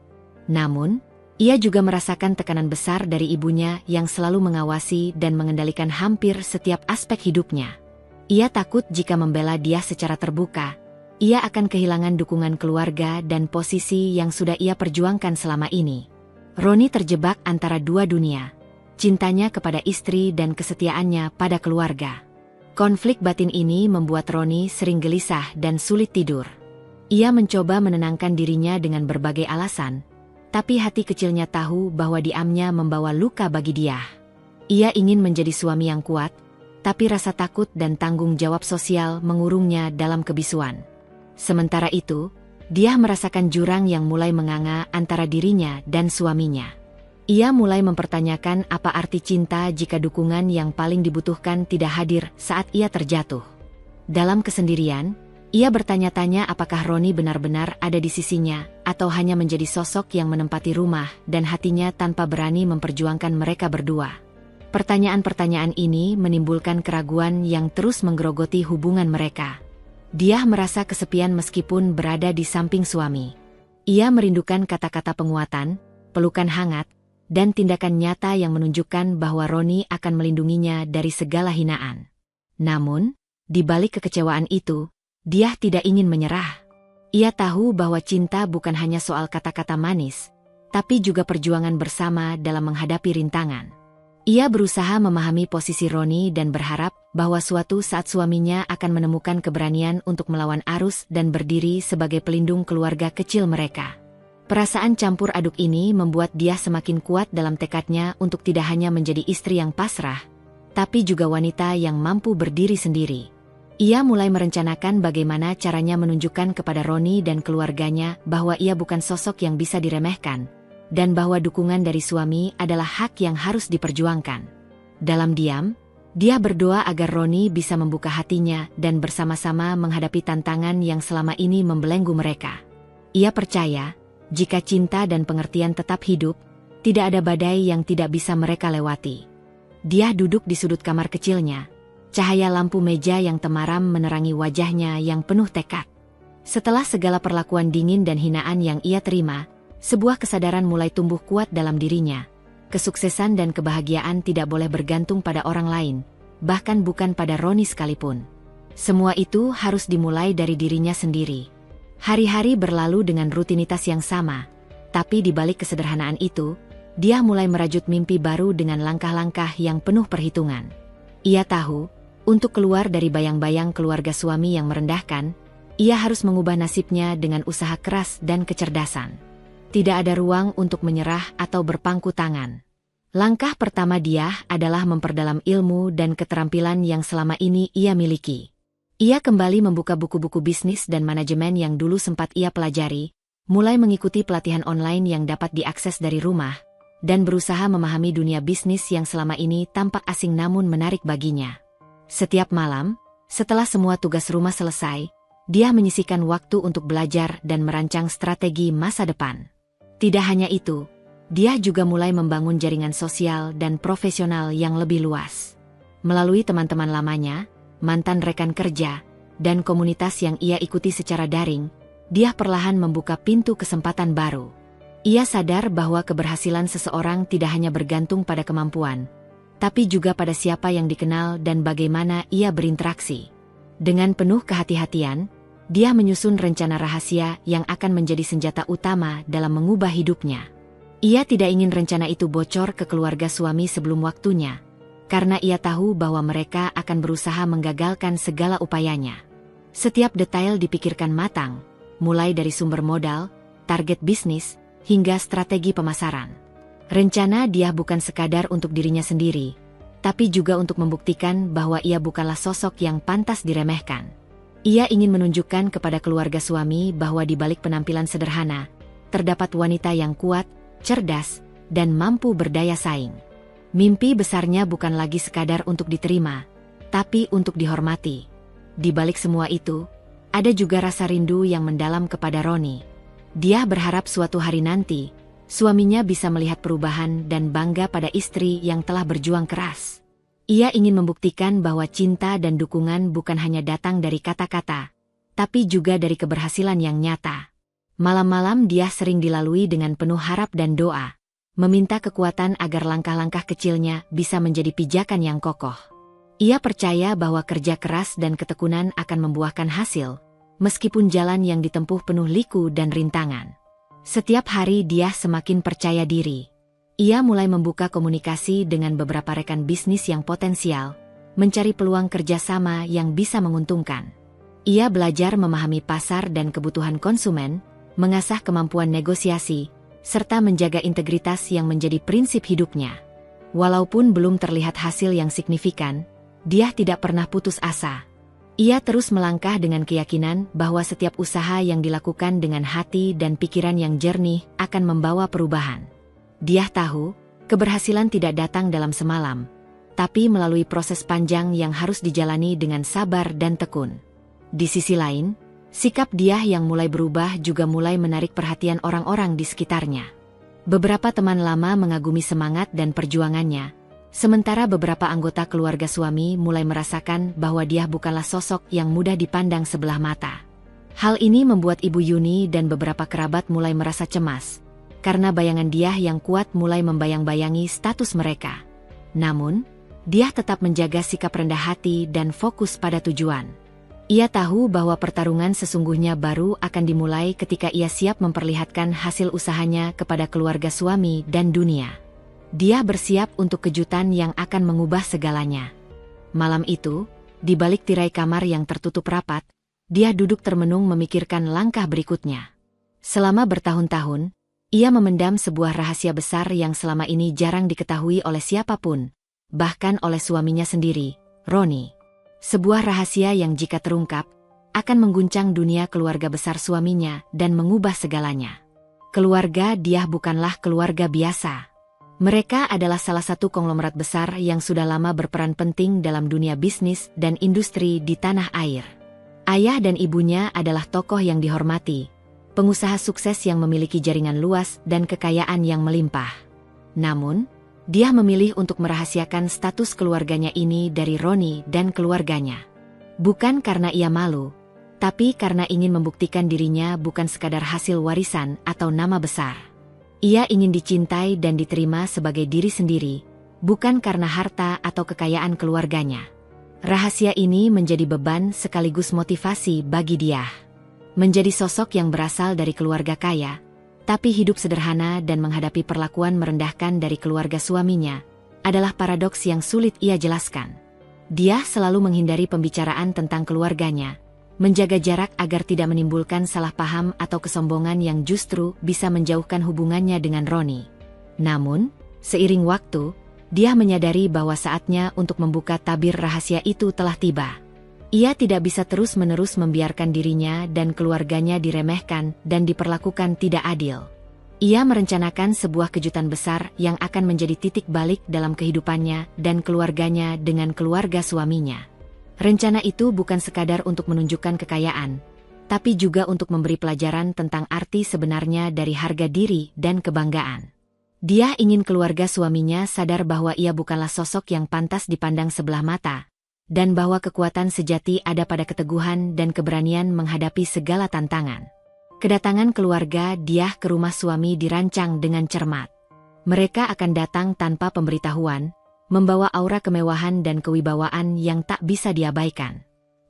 Namun, ia juga merasakan tekanan besar dari ibunya yang selalu mengawasi dan mengendalikan hampir setiap aspek hidupnya. Ia takut jika membela dia secara terbuka, ia akan kehilangan dukungan keluarga dan posisi yang sudah ia perjuangkan selama ini. Roni terjebak antara dua dunia, cintanya kepada istri dan kesetiaannya pada keluarga. Konflik batin ini membuat Roni sering gelisah dan sulit tidur. Ia mencoba menenangkan dirinya dengan berbagai alasan, tapi hati kecilnya tahu bahwa diamnya membawa luka bagi dia. Ia ingin menjadi suami yang kuat, tapi rasa takut dan tanggung jawab sosial mengurungnya dalam kebisuan. Sementara itu, dia merasakan jurang yang mulai menganga antara dirinya dan suaminya. Ia mulai mempertanyakan apa arti cinta jika dukungan yang paling dibutuhkan tidak hadir saat ia terjatuh. Dalam kesendirian, ia bertanya-tanya apakah Roni benar-benar ada di sisinya, atau hanya menjadi sosok yang menempati rumah dan hatinya tanpa berani memperjuangkan mereka berdua. Pertanyaan-pertanyaan ini menimbulkan keraguan yang terus menggerogoti hubungan mereka. Dia merasa kesepian meskipun berada di samping suami. Ia merindukan kata-kata penguatan, pelukan hangat, dan tindakan nyata yang menunjukkan bahwa Roni akan melindunginya dari segala hinaan. Namun, di balik kekecewaan itu, dia tidak ingin menyerah. Ia tahu bahwa cinta bukan hanya soal kata-kata manis, tapi juga perjuangan bersama dalam menghadapi rintangan. Ia berusaha memahami posisi Roni dan berharap bahwa suatu saat suaminya akan menemukan keberanian untuk melawan arus dan berdiri sebagai pelindung keluarga kecil mereka. Perasaan campur aduk ini membuat dia semakin kuat dalam tekadnya untuk tidak hanya menjadi istri yang pasrah, tapi juga wanita yang mampu berdiri sendiri. Ia mulai merencanakan bagaimana caranya menunjukkan kepada Roni dan keluarganya bahwa ia bukan sosok yang bisa diremehkan, dan bahwa dukungan dari suami adalah hak yang harus diperjuangkan. Dalam diam, dia berdoa agar Roni bisa membuka hatinya dan bersama-sama menghadapi tantangan yang selama ini membelenggu mereka. Ia percaya, jika cinta dan pengertian tetap hidup, tidak ada badai yang tidak bisa mereka lewati. Dia duduk di sudut kamar kecilnya. Cahaya lampu meja yang temaram menerangi wajahnya yang penuh tekad. Setelah segala perlakuan dingin dan hinaan yang ia terima, sebuah kesadaran mulai tumbuh kuat dalam dirinya. Kesuksesan dan kebahagiaan tidak boleh bergantung pada orang lain, bahkan bukan pada Roni sekalipun. Semua itu harus dimulai dari dirinya sendiri. Hari-hari berlalu dengan rutinitas yang sama, tapi di balik kesederhanaan itu, dia mulai merajut mimpi baru dengan langkah-langkah yang penuh perhitungan. Ia tahu, untuk keluar dari bayang-bayang keluarga suami yang merendahkan, ia harus mengubah nasibnya dengan usaha keras dan kecerdasan. Tidak ada ruang untuk menyerah atau berpangku tangan. Langkah pertama dia adalah memperdalam ilmu dan keterampilan yang selama ini ia miliki. Ia kembali membuka buku-buku bisnis dan manajemen yang dulu sempat ia pelajari, mulai mengikuti pelatihan online yang dapat diakses dari rumah, dan berusaha memahami dunia bisnis yang selama ini tampak asing namun menarik baginya. Setiap malam, setelah semua tugas rumah selesai, dia menyisihkan waktu untuk belajar dan merancang strategi masa depan. Tidak hanya itu, dia juga mulai membangun jaringan sosial dan profesional yang lebih luas. Melalui teman-teman lamanya, mantan rekan kerja, dan komunitas yang ia ikuti secara daring, dia perlahan membuka pintu kesempatan baru. Ia sadar bahwa keberhasilan seseorang tidak hanya bergantung pada kemampuan, tapi juga pada siapa yang dikenal dan bagaimana ia berinteraksi. Dengan penuh kehati-hatian, dia menyusun rencana rahasia yang akan menjadi senjata utama dalam mengubah hidupnya. Ia tidak ingin rencana itu bocor ke keluarga suami sebelum waktunya, karena ia tahu bahwa mereka akan berusaha menggagalkan segala upayanya. Setiap detail dipikirkan matang, mulai dari sumber modal, target bisnis, hingga strategi pemasaran. Rencana dia bukan sekadar untuk dirinya sendiri, tapi juga untuk membuktikan bahwa ia bukanlah sosok yang pantas diremehkan. Ia ingin menunjukkan kepada keluarga suami bahwa di balik penampilan sederhana, terdapat wanita yang kuat, cerdas, dan mampu berdaya saing. Mimpi besarnya bukan lagi sekadar untuk diterima, tapi untuk dihormati. Di balik semua itu, ada juga rasa rindu yang mendalam kepada Roni. Dia berharap suatu hari nanti, suaminya bisa melihat perubahan dan bangga pada istri yang telah berjuang keras. Ia ingin membuktikan bahwa cinta dan dukungan bukan hanya datang dari kata-kata, tapi juga dari keberhasilan yang nyata. Malam-malam dia sering dilalui dengan penuh harap dan doa, meminta kekuatan agar langkah-langkah kecilnya bisa menjadi pijakan yang kokoh. Ia percaya bahwa kerja keras dan ketekunan akan membuahkan hasil, meskipun jalan yang ditempuh penuh liku dan rintangan. Setiap hari dia semakin percaya diri. Ia mulai membuka komunikasi dengan beberapa rekan bisnis yang potensial, mencari peluang kerjasama yang bisa menguntungkan. Ia belajar memahami pasar dan kebutuhan konsumen, mengasah kemampuan negosiasi, serta menjaga integritas yang menjadi prinsip hidupnya. Walaupun belum terlihat hasil yang signifikan, dia tidak pernah putus asa. Ia terus melangkah dengan keyakinan bahwa setiap usaha yang dilakukan dengan hati dan pikiran yang jernih akan membawa perubahan. Dia tahu, keberhasilan tidak datang dalam semalam, tapi melalui proses panjang yang harus dijalani dengan sabar dan tekun. Di sisi lain, sikap dia yang mulai berubah juga mulai menarik perhatian orang-orang di sekitarnya. Beberapa teman lama mengagumi semangat dan perjuangannya, sementara beberapa anggota keluarga suami mulai merasakan bahwa dia bukanlah sosok yang mudah dipandang sebelah mata. Hal ini membuat Ibu Yuni dan beberapa kerabat mulai merasa cemas, karena bayangan dia yang kuat mulai membayang-bayangi status mereka. Namun, dia tetap menjaga sikap rendah hati dan fokus pada tujuan. Ia tahu bahwa pertarungan sesungguhnya baru akan dimulai ketika ia siap memperlihatkan hasil usahanya kepada keluarga suami dan dunia. Dia bersiap untuk kejutan yang akan mengubah segalanya. Malam itu, di balik tirai kamar yang tertutup rapat, dia duduk termenung memikirkan langkah berikutnya. Selama bertahun-tahun, ia memendam sebuah rahasia besar yang selama ini jarang diketahui oleh siapapun, bahkan oleh suaminya sendiri, Ronnie. Sebuah rahasia yang jika terungkap, akan mengguncang dunia keluarga besar suaminya dan mengubah segalanya. Keluarga Diah bukanlah keluarga biasa. Mereka adalah salah satu konglomerat besar yang sudah lama berperan penting dalam dunia bisnis dan industri di tanah air. Ayah dan ibunya adalah tokoh yang dihormati, pengusaha sukses yang memiliki jaringan luas dan kekayaan yang melimpah. Namun, dia memilih untuk merahasiakan status keluarganya ini dari Ronnie dan keluarganya. Bukan karena ia malu, tapi karena ingin membuktikan dirinya bukan sekadar hasil warisan atau nama besar. Ia ingin dicintai dan diterima sebagai diri sendiri, bukan karena harta atau kekayaan keluarganya. Rahasia ini menjadi beban sekaligus motivasi bagi dia. Menjadi sosok yang berasal dari keluarga kaya, tapi hidup sederhana dan menghadapi perlakuan merendahkan dari keluarga suaminya, adalah paradoks yang sulit ia jelaskan. Dia selalu menghindari pembicaraan tentang keluarganya, menjaga jarak agar tidak menimbulkan salah paham atau kesombongan yang justru bisa menjauhkan hubungannya dengan Ronnie. Namun, seiring waktu, dia menyadari bahwa saatnya untuk membuka tabir rahasia itu telah tiba. Ia tidak bisa terus-menerus membiarkan dirinya dan keluarganya diremehkan dan diperlakukan tidak adil. Ia merencanakan sebuah kejutan besar yang akan menjadi titik balik dalam kehidupannya dan keluarganya dengan keluarga suaminya. Rencana itu bukan sekadar untuk menunjukkan kekayaan, tapi juga untuk memberi pelajaran tentang arti sebenarnya dari harga diri dan kebanggaan. Dia ingin keluarga suaminya sadar bahwa ia bukanlah sosok yang pantas dipandang sebelah mata, dan bahwa kekuatan sejati ada pada keteguhan dan keberanian menghadapi segala tantangan. Kedatangan keluarga Diah ke rumah suami dirancang dengan cermat. Mereka akan datang tanpa pemberitahuan, membawa aura kemewahan dan kewibawaan yang tak bisa diabaikan.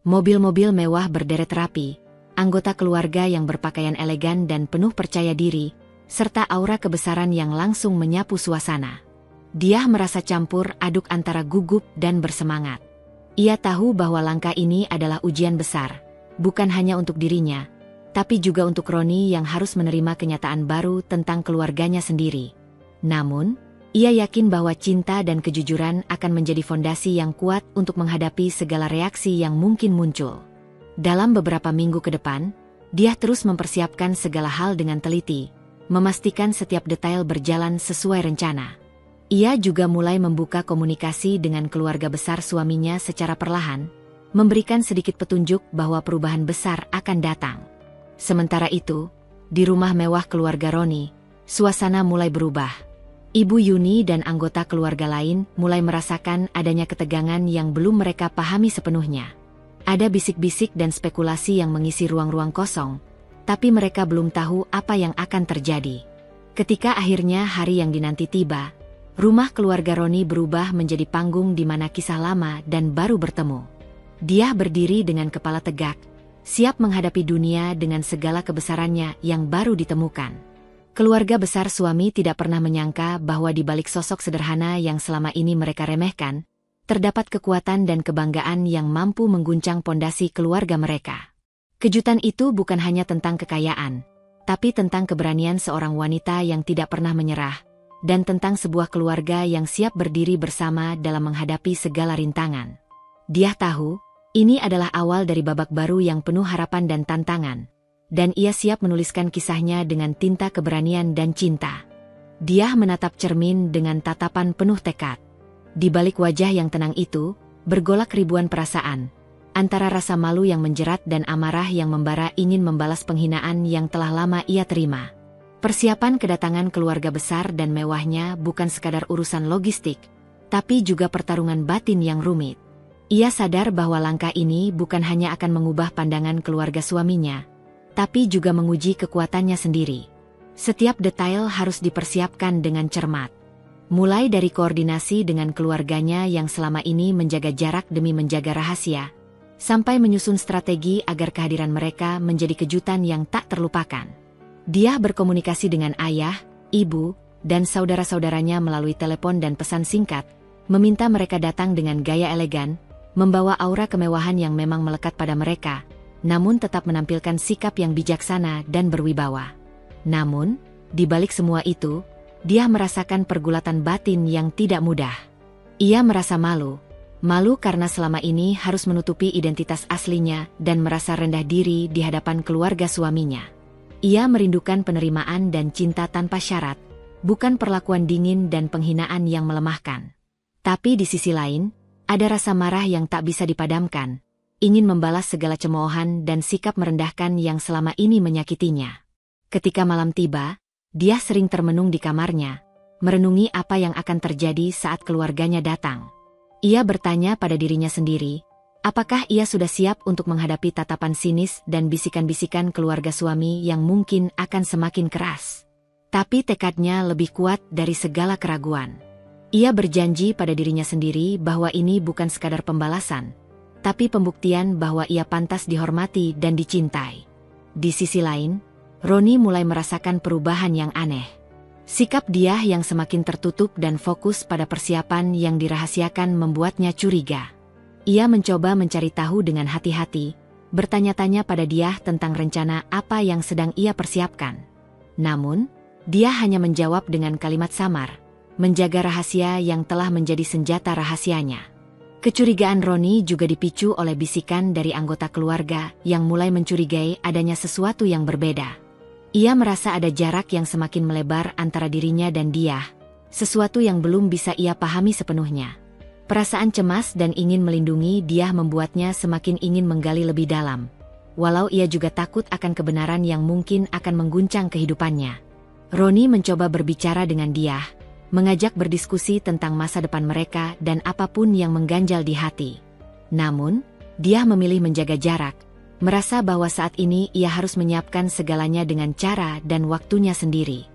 Mobil-mobil mewah berderet rapi, anggota keluarga yang berpakaian elegan dan penuh percaya diri, serta aura kebesaran yang langsung menyapu suasana. Diah merasa campur aduk antara gugup dan bersemangat. Ia tahu bahwa langkah ini adalah ujian besar, bukan hanya untuk dirinya, tapi juga untuk Ronnie yang harus menerima kenyataan baru tentang keluarganya sendiri. Namun, ia yakin bahwa cinta dan kejujuran akan menjadi fondasi yang kuat untuk menghadapi segala reaksi yang mungkin muncul. Dalam beberapa minggu ke depan, Diah terus mempersiapkan segala hal dengan teliti, memastikan setiap detail berjalan sesuai rencana. Ia juga mulai membuka komunikasi dengan keluarga besar suaminya secara perlahan, memberikan sedikit petunjuk bahwa perubahan besar akan datang. Sementara itu, di rumah mewah keluarga Ronnie, suasana mulai berubah. Ibu Yuni dan anggota keluarga lain mulai merasakan adanya ketegangan yang belum mereka pahami sepenuhnya. Ada bisik-bisik dan spekulasi yang mengisi ruang-ruang kosong, tapi mereka belum tahu apa yang akan terjadi. Ketika akhirnya hari yang dinanti tiba, rumah keluarga Ronnie berubah menjadi panggung di mana kisah lama dan baru bertemu. Dia berdiri dengan kepala tegak, siap menghadapi dunia dengan segala kebesarannya yang baru ditemukan. Keluarga besar suami tidak pernah menyangka bahwa di balik sosok sederhana yang selama ini mereka remehkan, terdapat kekuatan dan kebanggaan yang mampu mengguncang pondasi keluarga mereka. Kejutan itu bukan hanya tentang kekayaan, tapi tentang keberanian seorang wanita yang tidak pernah menyerah, dan tentang sebuah keluarga yang siap berdiri bersama dalam menghadapi segala rintangan. Dia tahu, ini adalah awal dari babak baru yang penuh harapan dan tantangan, dan ia siap menuliskan kisahnya dengan tinta keberanian dan cinta. Dia menatap cermin dengan tatapan penuh tekad. Di balik wajah yang tenang itu, bergolak ribuan perasaan, antara rasa malu yang menjerat dan amarah yang membara ingin membalas penghinaan yang telah lama ia terima. Persiapan kedatangan keluarga besar dan mewahnya bukan sekadar urusan logistik, tapi juga pertarungan batin yang rumit. Ia sadar bahwa langkah ini bukan hanya akan mengubah pandangan keluarga suaminya, tapi juga menguji kekuatannya sendiri. Setiap detail harus dipersiapkan dengan cermat. Mulai dari koordinasi dengan keluarganya yang selama ini menjaga jarak demi menjaga rahasia, sampai menyusun strategi agar kehadiran mereka menjadi kejutan yang tak terlupakan. Dia berkomunikasi dengan ayah, ibu, dan saudara-saudaranya melalui telepon dan pesan singkat, meminta mereka datang dengan gaya elegan, membawa aura kemewahan yang memang melekat pada mereka, namun tetap menampilkan sikap yang bijaksana dan berwibawa. Namun, di balik semua itu, dia merasakan pergulatan batin yang tidak mudah. Ia merasa malu karena selama ini harus menutupi identitas aslinya dan merasa rendah diri di hadapan keluarga suaminya. Ia merindukan penerimaan dan cinta tanpa syarat, bukan perlakuan dingin dan penghinaan yang melemahkan. Tapi di sisi lain, ada rasa marah yang tak bisa dipadamkan, ingin membalas segala cemoohan dan sikap merendahkan yang selama ini menyakitinya. Ketika malam tiba, dia sering termenung di kamarnya, merenungi apa yang akan terjadi saat keluarganya datang. Ia bertanya pada dirinya sendiri, apakah ia sudah siap untuk menghadapi tatapan sinis dan bisikan-bisikan keluarga suami yang mungkin akan semakin keras. Tapi tekadnya lebih kuat dari segala keraguan. Ia berjanji pada dirinya sendiri bahwa ini bukan sekadar pembalasan, tapi pembuktian bahwa ia pantas dihormati dan dicintai. Di sisi lain, Roni mulai merasakan perubahan yang aneh. Sikap dia yang semakin tertutup dan fokus pada persiapan yang dirahasiakan membuatnya curiga. Ia mencoba mencari tahu dengan hati-hati, bertanya-tanya pada dia tentang rencana apa yang sedang ia persiapkan. Namun, dia hanya menjawab dengan kalimat samar, menjaga rahasia yang telah menjadi senjata rahasianya. Kecurigaan Roni juga dipicu oleh bisikan dari anggota keluarga yang mulai mencurigai adanya sesuatu yang berbeda. Ia merasa ada jarak yang semakin melebar antara dirinya dan dia, sesuatu yang belum bisa ia pahami sepenuhnya. Perasaan cemas dan ingin melindungi dia membuatnya semakin ingin menggali lebih dalam, walau ia juga takut akan kebenaran yang mungkin akan mengguncang kehidupannya. Roni mencoba berbicara dengan dia, mengajak berdiskusi tentang masa depan mereka dan apapun yang mengganjal di hati. Namun, dia memilih menjaga jarak, merasa bahwa saat ini ia harus menyiapkan segalanya dengan cara dan waktunya sendiri.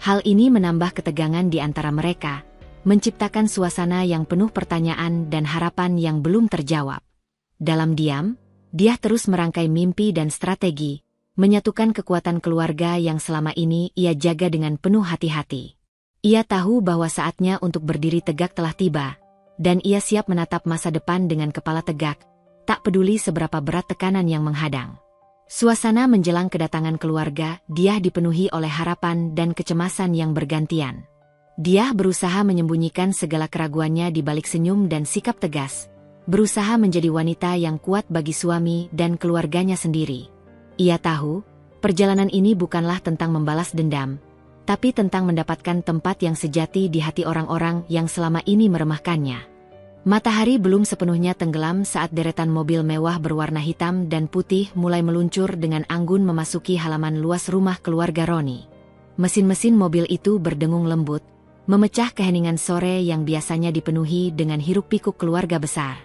Hal ini menambah ketegangan di antara mereka, menciptakan suasana yang penuh pertanyaan dan harapan yang belum terjawab. Dalam diam, dia terus merangkai mimpi dan strategi, menyatukan kekuatan keluarga yang selama ini ia jaga dengan penuh hati-hati. Ia tahu bahwa saatnya untuk berdiri tegak telah tiba, dan ia siap menatap masa depan dengan kepala tegak, tak peduli seberapa berat tekanan yang menghadang. Suasana menjelang kedatangan keluarga, dia dipenuhi oleh harapan dan kecemasan yang bergantian. Dia berusaha menyembunyikan segala keraguannya di balik senyum dan sikap tegas, berusaha menjadi wanita yang kuat bagi suami dan keluarganya sendiri. Ia tahu, perjalanan ini bukanlah tentang membalas dendam, tapi tentang mendapatkan tempat yang sejati di hati orang-orang yang selama ini meremehkannya. Matahari belum sepenuhnya tenggelam saat deretan mobil mewah berwarna hitam dan putih mulai meluncur dengan anggun memasuki halaman luas rumah keluarga Roni. Mesin-mesin mobil itu berdengung lembut, memecah keheningan sore yang biasanya dipenuhi dengan hiruk-pikuk keluarga besar.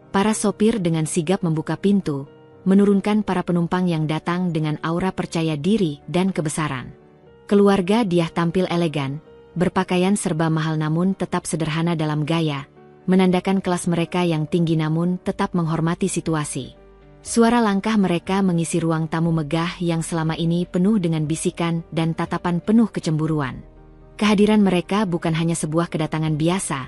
Para sopir dengan sigap membuka pintu, menurunkan para penumpang yang datang dengan aura percaya diri dan kebesaran. Keluarga dia tampil elegan, berpakaian serba mahal namun tetap sederhana dalam gaya, menandakan kelas mereka yang tinggi namun tetap menghormati situasi. Suara langkah mereka mengisi ruang tamu megah yang selama ini penuh dengan bisikan dan tatapan penuh kecemburuan. Kehadiran mereka bukan hanya sebuah kedatangan biasa,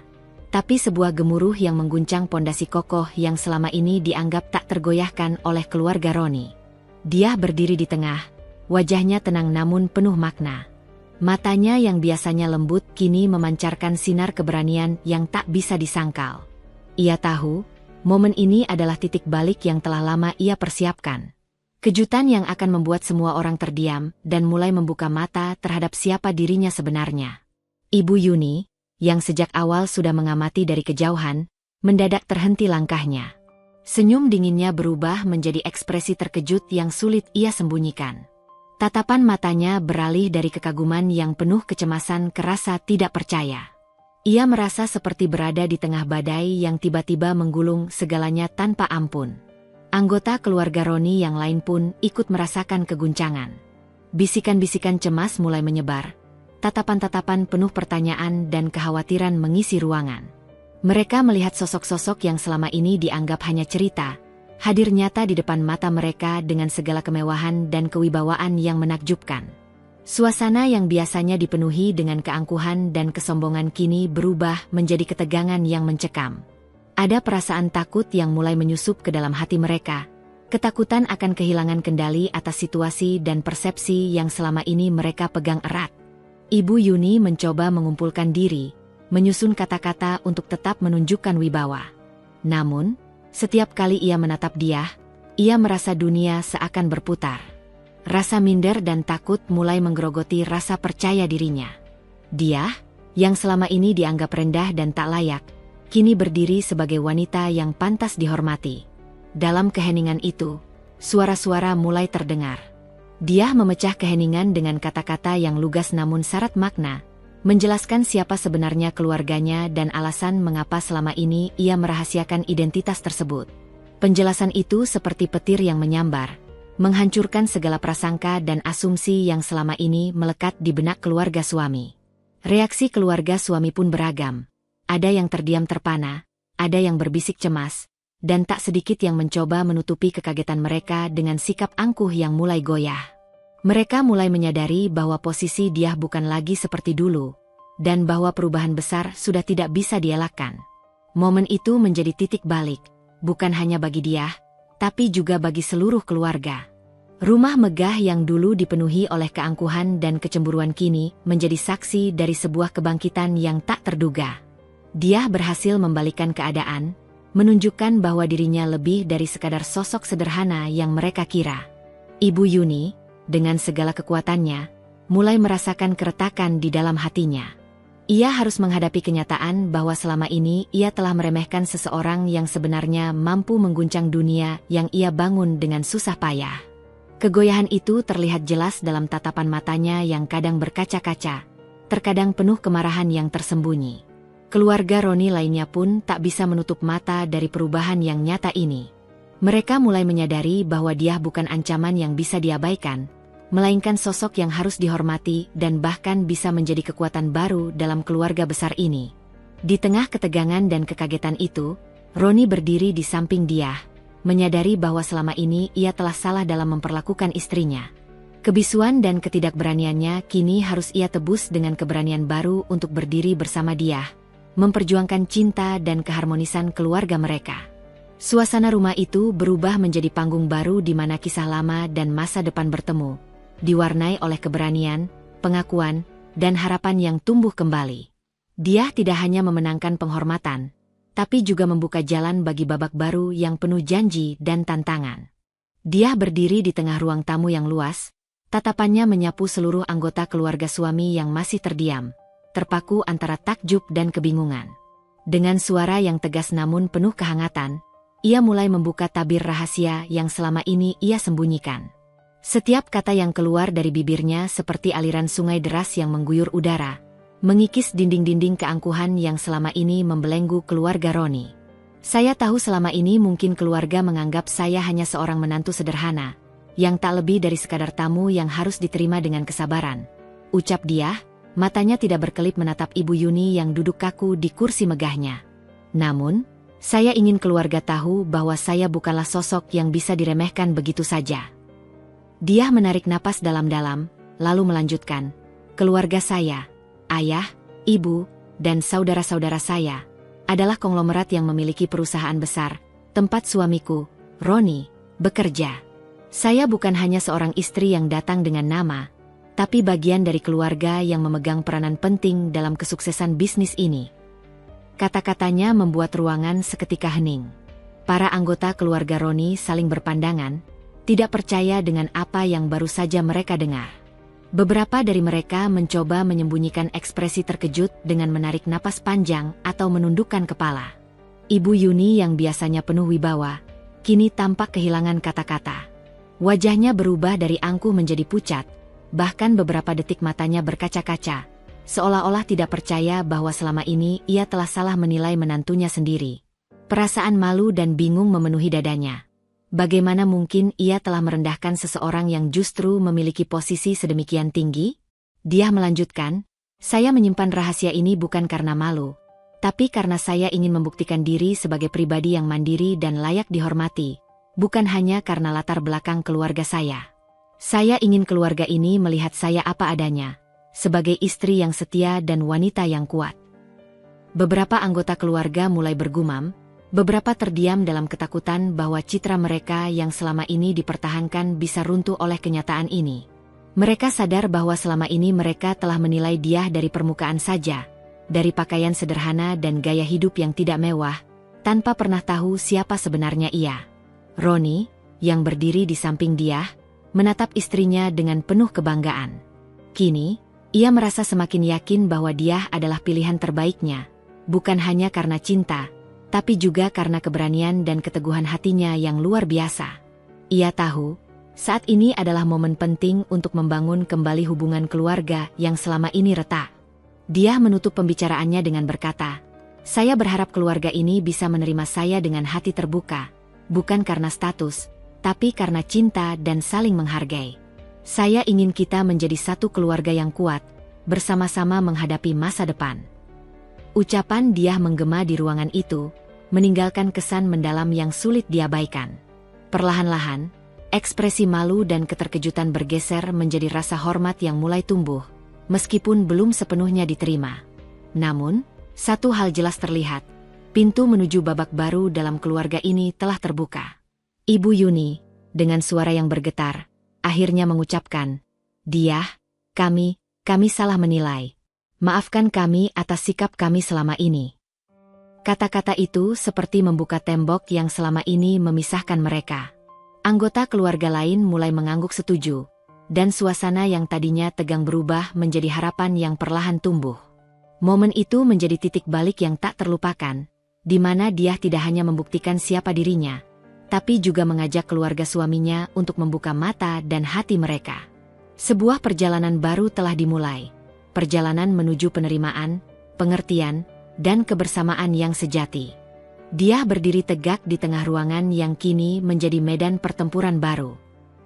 tapi sebuah gemuruh yang mengguncang pondasi kokoh yang selama ini dianggap tak tergoyahkan oleh keluarga Roni. Dia berdiri di tengah, wajahnya tenang namun penuh makna. Matanya yang biasanya lembut kini memancarkan sinar keberanian yang tak bisa disangkal. Ia tahu, momen ini adalah titik balik yang telah lama ia persiapkan. Kejutan yang akan membuat semua orang terdiam dan mulai membuka mata terhadap siapa dirinya sebenarnya. Ibu Yuni, yang sejak awal sudah mengamati dari kejauhan, mendadak terhenti langkahnya. Senyum dinginnya berubah menjadi ekspresi terkejut yang sulit ia sembunyikan. Tatapan matanya beralih dari kekaguman yang penuh kecemasan ke rasa tidak percaya. Ia merasa seperti berada di tengah badai yang tiba-tiba menggulung segalanya tanpa ampun. Anggota keluarga Roni yang lain pun ikut merasakan keguncangan. Bisikan-bisikan cemas mulai menyebar. Tatapan-tatapan penuh pertanyaan dan kekhawatiran mengisi ruangan. Mereka melihat sosok-sosok yang selama ini dianggap hanya cerita, hadir nyata di depan mata mereka dengan segala kemewahan dan kewibawaan yang menakjubkan. Suasana yang biasanya dipenuhi dengan keangkuhan dan kesombongan kini berubah menjadi ketegangan yang mencekam. Ada perasaan takut yang mulai menyusup ke dalam hati mereka, ketakutan akan kehilangan kendali atas situasi dan persepsi yang selama ini mereka pegang erat. Ibu Yuni mencoba mengumpulkan diri, menyusun kata-kata untuk tetap menunjukkan wibawa. Namun, setiap kali ia menatap dia, ia merasa dunia seakan berputar. Rasa minder dan takut mulai menggerogoti rasa percaya dirinya. Dia, yang selama ini dianggap rendah dan tak layak, kini berdiri sebagai wanita yang pantas dihormati. Dalam keheningan itu, suara-suara mulai terdengar. Dia memecah keheningan dengan kata-kata yang lugas namun syarat makna, menjelaskan siapa sebenarnya keluarganya dan alasan mengapa selama ini ia merahasiakan identitas tersebut. Penjelasan itu seperti petir yang menyambar, menghancurkan segala prasangka dan asumsi yang selama ini melekat di benak keluarga suami. Reaksi keluarga suami pun beragam. Ada yang terdiam terpana, ada yang berbisik cemas, dan tak sedikit yang mencoba menutupi kekagetan mereka dengan sikap angkuh yang mulai goyah. Mereka mulai menyadari bahwa posisi dia bukan lagi seperti dulu, dan bahwa perubahan besar sudah tidak bisa dielakkan. Momen itu menjadi titik balik, bukan hanya bagi dia, tapi juga bagi seluruh keluarga. Rumah megah yang dulu dipenuhi oleh keangkuhan dan kecemburuan kini menjadi saksi dari sebuah kebangkitan yang tak terduga. Dia berhasil membalikkan keadaan, menunjukkan bahwa dirinya lebih dari sekadar sosok sederhana yang mereka kira. Ibu Yuni, dengan segala kekuatannya, mulai merasakan keretakan di dalam hatinya. Ia harus menghadapi kenyataan bahwa selama ini ia telah meremehkan seseorang yang sebenarnya mampu mengguncang dunia yang ia bangun dengan susah payah. Kegoyahan itu terlihat jelas dalam tatapan matanya yang kadang berkaca-kaca, terkadang penuh kemarahan yang tersembunyi. Keluarga Roni lainnya pun tak bisa menutup mata dari perubahan yang nyata ini. Mereka mulai menyadari bahwa dia bukan ancaman yang bisa diabaikan, melainkan sosok yang harus dihormati dan bahkan bisa menjadi kekuatan baru dalam keluarga besar ini. Di tengah ketegangan dan kekagetan itu, Roni berdiri di samping dia, menyadari bahwa selama ini ia telah salah dalam memperlakukan istrinya. Kebisuan dan ketidakberaniannya kini harus ia tebus dengan keberanian baru untuk berdiri bersama dia, memperjuangkan cinta dan keharmonisan keluarga mereka. Suasana rumah itu berubah menjadi panggung baru di mana kisah lama dan masa depan bertemu, diwarnai oleh keberanian, pengakuan, dan harapan yang tumbuh kembali. Dia tidak hanya memenangkan penghormatan, tapi juga membuka jalan bagi babak baru yang penuh janji dan tantangan. Dia berdiri di tengah ruang tamu yang luas, tatapannya menyapu seluruh anggota keluarga suami yang masih terdiam, terpaku antara takjub dan kebingungan. Dengan suara yang tegas namun penuh kehangatan, ia mulai membuka tabir rahasia yang selama ini ia sembunyikan. Setiap kata yang keluar dari bibirnya seperti aliran sungai deras yang mengguyur udara, mengikis dinding-dinding keangkuhan yang selama ini membelenggu keluarga Roni. Saya tahu selama ini mungkin keluarga menganggap saya hanya seorang menantu sederhana, yang tak lebih dari sekadar tamu yang harus diterima dengan kesabaran, ucap dia, matanya tidak berkelip menatap Ibu Yuni yang duduk kaku di kursi megahnya. Namun, saya ingin keluarga tahu bahwa saya bukanlah sosok yang bisa diremehkan begitu saja. Dia menarik napas dalam-dalam, lalu melanjutkan, keluarga saya, ayah, ibu, dan saudara-saudara saya, adalah konglomerat yang memiliki perusahaan besar, tempat suamiku, Roni, bekerja. Saya bukan hanya seorang istri yang datang dengan nama, tapi bagian dari keluarga yang memegang peranan penting dalam kesuksesan bisnis ini. Kata-katanya membuat ruangan seketika hening. Para anggota keluarga Roni saling berpandangan, tidak percaya dengan apa yang baru saja mereka dengar. Beberapa dari mereka mencoba menyembunyikan ekspresi terkejut dengan menarik napas panjang atau menundukkan kepala. Ibu Yuni yang biasanya penuh wibawa, kini tampak kehilangan kata-kata. Wajahnya berubah dari angkuh menjadi pucat, bahkan beberapa detik matanya berkaca-kaca, seolah-olah tidak percaya bahwa selama ini ia telah salah menilai menantunya sendiri. Perasaan malu dan bingung memenuhi dadanya. Bagaimana mungkin ia telah merendahkan seseorang yang justru memiliki posisi sedemikian tinggi? Dia melanjutkan, saya menyimpan rahasia ini bukan karena malu, tapi karena saya ingin membuktikan diri sebagai pribadi yang mandiri dan layak dihormati, bukan hanya karena latar belakang keluarga saya. Saya ingin keluarga ini melihat saya apa adanya, sebagai istri yang setia dan wanita yang kuat. Beberapa anggota keluarga mulai bergumam, beberapa terdiam dalam ketakutan bahwa citra mereka yang selama ini dipertahankan bisa runtuh oleh kenyataan ini. Mereka sadar bahwa selama ini mereka telah menilai dia dari permukaan saja, dari pakaian sederhana dan gaya hidup yang tidak mewah, tanpa pernah tahu siapa sebenarnya ia. Roni, yang berdiri di samping dia, menatap istrinya dengan penuh kebanggaan. Kini, ia merasa semakin yakin bahwa dia adalah pilihan terbaiknya, bukan hanya karena cinta, tapi juga karena keberanian dan keteguhan hatinya yang luar biasa. Ia tahu, saat ini adalah momen penting untuk membangun kembali hubungan keluarga yang selama ini retak. Dia menutup pembicaraannya dengan berkata, "Saya berharap keluarga ini bisa menerima saya dengan hati terbuka, bukan karena status, tapi karena cinta dan saling menghargai. Saya ingin kita menjadi satu keluarga yang kuat, bersama-sama menghadapi masa depan." Ucapan dia menggema di ruangan itu, meninggalkan kesan mendalam yang sulit diabaikan. Perlahan-lahan, ekspresi malu dan keterkejutan bergeser menjadi rasa hormat yang mulai tumbuh, meskipun belum sepenuhnya diterima. Namun, satu hal jelas terlihat, pintu menuju babak baru dalam keluarga ini telah terbuka. Ibu Yuni, dengan suara yang bergetar, akhirnya mengucapkan, kami salah menilai. Maafkan kami atas sikap kami selama ini." Kata-kata itu seperti membuka tembok yang selama ini memisahkan mereka. Anggota keluarga lain mulai mengangguk setuju, dan suasana yang tadinya tegang berubah menjadi harapan yang perlahan tumbuh. Momen itu menjadi titik balik yang tak terlupakan, di mana dia tidak hanya membuktikan siapa dirinya, tapi juga mengajak keluarga suaminya untuk membuka mata dan hati mereka. Sebuah perjalanan baru telah dimulai. Perjalanan menuju penerimaan, pengertian, dan kebersamaan yang sejati. Dia berdiri tegak di tengah ruangan yang kini menjadi medan pertempuran baru.